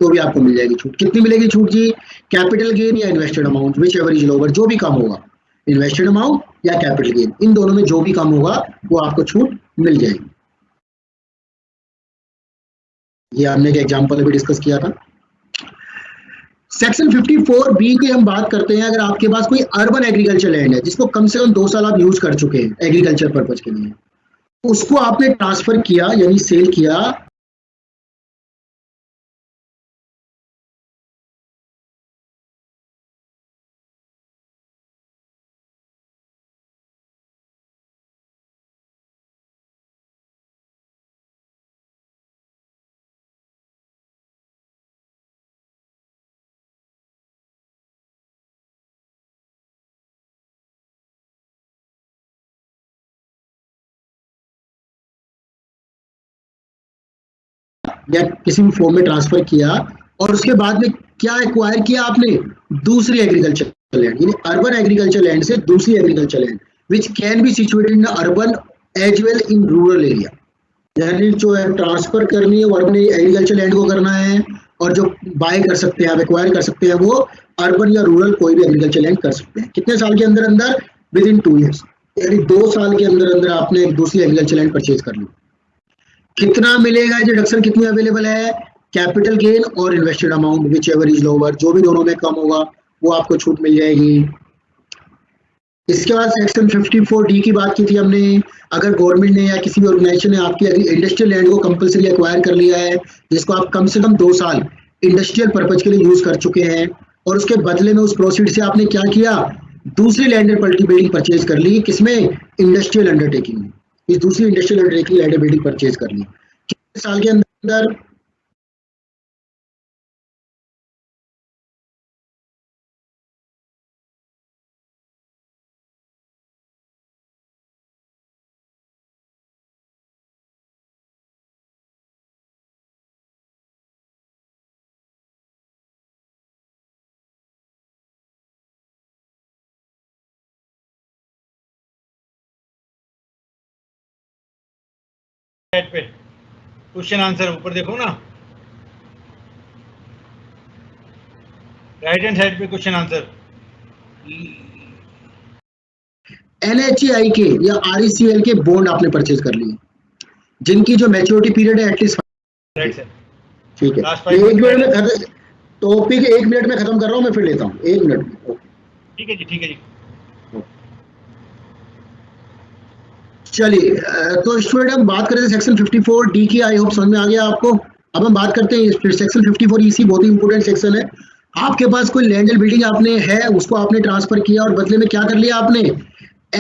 तो भी आपको मिल जाएगी छूट। कितनी मिलेगी छूट जी, कैपिटल गेन या invested amount, which ever is lower, जो भी कम होगा, इन्वेस्टेड अमाउंट या कैपिटल गेन, इन दोनों में जो भी कम होगा वो आपको छूट मिल जाएगी। ये हमने एक एग्जांपल भी डिस्कस किया था। सेक्शन 54B की हम बात करते हैं, अगर आपके पास कोई अर्बन एग्रीकल्चर लैंड है जिसको कम से कम 2 साल आप यूज कर चुके हैं एग्रीकल्चर पर्पज के लिए, उसको आपने ट्रांसफर किया यानी सेल किया, या किसी भी फॉर्म में ट्रांसफर किया, और उसके बाद में क्या एक्वायर किया आपने, दूसरी एग्रीकल्चर लैंड, यानी अर्बन एग्रीकल्चर लैंड से दूसरी agriculture land which can be situated in urban as well in rural area. यानी जो है ट्रांसफर करनी है वो अर्बन एग्रीकल्चर लैंड को करना है, और जो बाय कर सकते हैं आप, एक्वायर कर सकते हैं, वो अर्बन या रूरल कोई भी एग्रीकल्चर लैंड कर सकते हैं। कितने साल के अंदर अंदर, विद इन 2 ईयर्स, यानी 2 साल के अंदर अंदर आपने एक दूसरी एग्रीकल्चर लैंड परचेज कर ली। कितना मिलेगा, डिडक्शन कितनी अवेलेबल है, कैपिटल गेन और invested amount which ever is lower, जो भी दोनों में कम होगा वो आपको छूट मिल जाएगी। इसके बाद सेक्शन 54D की बात की थी हमने, अगर गवर्नमेंट ने या किसी भी ऑर्गेनाइजेशन ने आपकी इंडस्ट्रियल लैंड को कंपल्सरी एक्वायर कर लिया है, जिसको आप कम से कम 2 साल इंडस्ट्रियल पर्पज के लिए यूज कर चुके हैं, और उसके बदले में उस प्रोसीड से आपने क्या किया, दूसरी लैंड बिल्डिंग परचेज कर ली, किसमें, इंडस्ट्रियल अंडरटेकिंग में, इस दूसरी industrial undertaking land building purchase कर ली। कितने साल के अंदर, पे क्वेश्चन आंसर ऊपर देखो ना, राइट हैंड साइड पे क्वेश्चन आंसर। NHAI के या RECL के बॉन्ड आपने परचेज कर लिए, जिनकी जो मैच्योरिटी पीरियड है एटलीस्ट, ठीक है, एक मिनट में टॉपिक 1 मिनट में खत्म कर रहा हूं मैं, फिर लेता हूं 1 मिनट में। ठीक है जी, ठीक है जी। चलिए, तो स्टूडेंट हम बात करें सेक्शन 54D की, आई होप समझ में आ गया आपको। अब हम बात करते हैं सेक्शन 54EC, बहुत ही इंपोर्टेंट सेक्शन है। आपके पास कोई लैंड एंड बिल्डिंग आपने है, उसको आपने ट्रांसफर किया और बदले में क्या कर लिया आपने,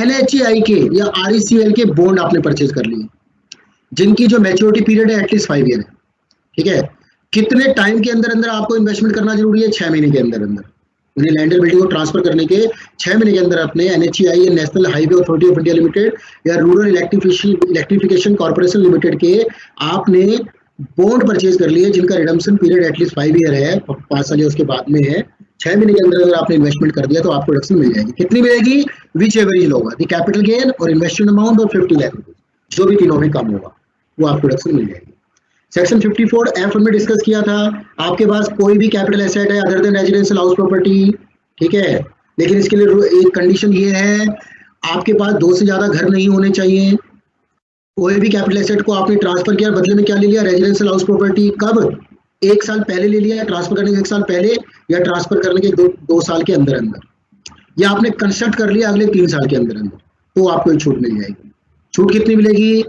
NHAI के या RECL के बॉन्ड आपने परचेज कर लिए, जिनकी जो मैच्योरिटी पीरियड है एटलीस्ट 5 ईयर है। ठीक है, कितने टाइम के अंदर अंदर आपको इन्वेस्टमेंट करना जरूरी है, 6 महीने के अंदर अंदर। लैंड एंड बिल्डिंग को ट्रांसफर करने के 6 महीने के अंदर अपने NHAI या national highway authority of India limited या रूरल इलेक्ट्रिफिकेशन कॉर्पोरेशन लिमिटेड के आपने बॉन्ड परचेज कर लिए, जिनका रिडम्पशन पीरियड एटलीस्ट 5 ईयर है, 5 साल या उसके बाद में है। 6 महीने के अंदर अगर आपने इन्वेस्टमेंट कर दिया तो आपको रिडक्शन मिल जाएगी। कितनी मिलेगी, which ever is lower, the capital gain और इन्वेस्टमेंट अमाउंट और 50 लाख रुपीज, जो भी तीनों में कम होगा वो आपको रिडक्शन मिल जाएगी। सेक्शन 54F हमने डिस्कस किया था, आपके पास कोई भी कैपिटल एसेट है other than residential house property, ठीक है, लेकिन इसके लिए एक कंडीशन ये है, आपके पास 2 से ज्यादा घर नहीं होने चाहिए। कोई भी कैपिटल एसेट को आपने ट्रांसफर किया, बदले में क्या ले लिया, रेजिडेंशियल हाउस प्रॉपर्टी, कब, 1 साल पहले ले लिया, ट्रांसफर करने के 1 साल पहले, या ट्रांसफर करने के 2 साल के अंदर अंदर, या आपने कंस्ट्रक्ट कर लिया अगले 3 साल के अंदर अंदर, तो आपको छूट मिल जाएगी। छूट कितनी मिलेगी,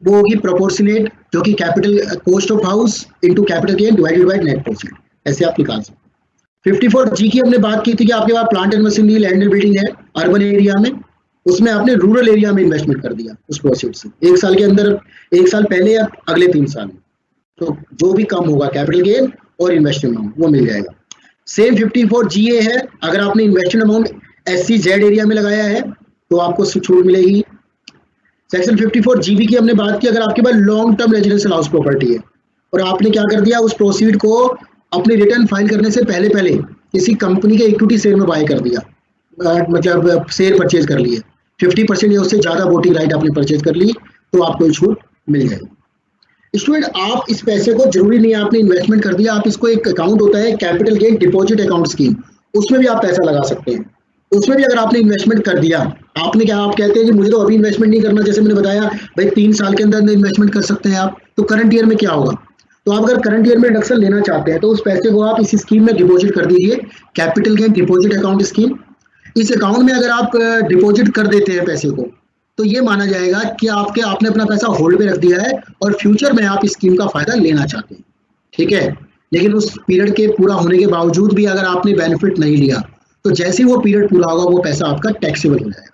वो होगी प्रोपोर्शनेट, जो कि capital cost of house into capital gain divided by net profit, ऐसे आप निकाल सकते हैं। 54G की हमने बात की थी कि आपके पास plant and machinery land and building है अर्बन एरिया में, उसमें आपने रूरल एरिया में इन्वेस्टमेंट कर दिया उस प्रोसीड से 1 साल के अंदर, 1 साल पहले या अगले 3 साल में, तो जो भी कम होगा कैपिटल गेन और इन्वेस्टमेंट अमाउंट वो मिल जाएगा। सेम 54GA है, अगर आपने इन्वेस्टमेंट अमाउंट SCZ एरिया में लगाया है तो आपको छूट मिलेगी। सेक्शन 54GB की हमने बात की, अगर आपके पास long term residential house property है और आपने क्या कर दिया, उस प्रोसीड को अपने रिटर्न फाइल करने से पहले पहले किसी कंपनी के इक्विटी शेयर में बाय कर दिया, मतलब शेयर परचेज कर लिए, 50% या उससे ज्यादा वोटिंग राइट आपने परचेज कर ली, तो आपको छूट मिल जाएगी। स्टूडेंट, आप इस पैसे को, जरूरी नहीं है आपने इन्वेस्टमेंट कर दिया, आप इसको, एक अकाउंट होता है capital gain deposit account scheme, उसमें भी आप पैसा लगा सकते हैं। उसमें भी अगर आपने इन्वेस्टमेंट कर दिया, आपने क्या, आप कहते हैं कि मुझे तो अभी इन्वेस्टमेंट नहीं करना, जैसे मैंने बताया भाई 3 साल के अंदर इन्वेस्टमेंट कर सकते हैं आप, तो करंट ईयर में क्या होगा, तो आप अगर करंट ईयर में डिडक्शन लेना चाहते हैं तो उस पैसे को आप इस स्कीम में डिपॉजिट कर दीजिए, capital gain deposit account scheme. इस अकाउंट में अगर आप डिपॉजिट कर देते हैं पैसे को तो ये माना जाएगा कि आपने अपना पैसा होल्ड पे रख दिया है और फ्यूचर में आप इस स्कीम का फायदा लेना चाहते हैं, ठीक है। लेकिन उस पीरियड के पूरा होने के बावजूद भी अगर आपने बेनिफिट नहीं लिया तो जैसे ही वो पीरियड पूरा होगा वो पैसा आपका टैक्सेबल हो जाएगा।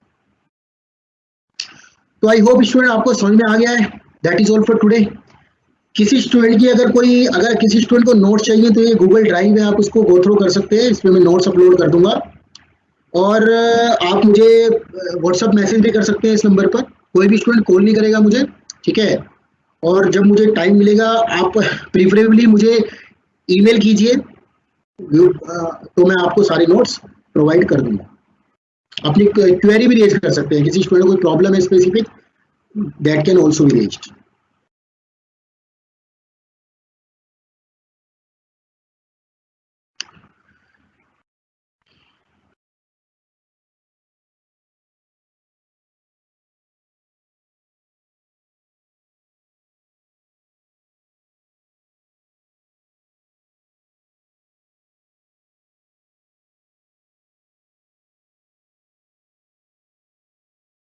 तो आई होप स्टूडेंट आपको समझ में आ गया है। That is all for today. किसी स्टूडेंट की अगर किसी स्टूडेंट को नोट्स चाहिए तो ये गूगल ड्राइव में आप उसको गो थ्रू कर सकते हैं, इसमें मैं नोट्स अपलोड कर दूंगा। और आप मुझे व्हाट्सएप मैसेज भी कर सकते हैं इस नंबर पर, कोई भी स्टूडेंट कॉल नहीं करेगा मुझे, ठीक है। और जब मुझे टाइम मिलेगा आप प्रीफरेबली मुझे ईमेल कीजिए, तो मैं आपको सारे नोट्स प्रोवाइड कर दूंगा। अपनी क्वेरी भी रेज कर सकते हैं, किसी स्टूडेंट को कोई प्रॉब्लम है specific, that can also be raised.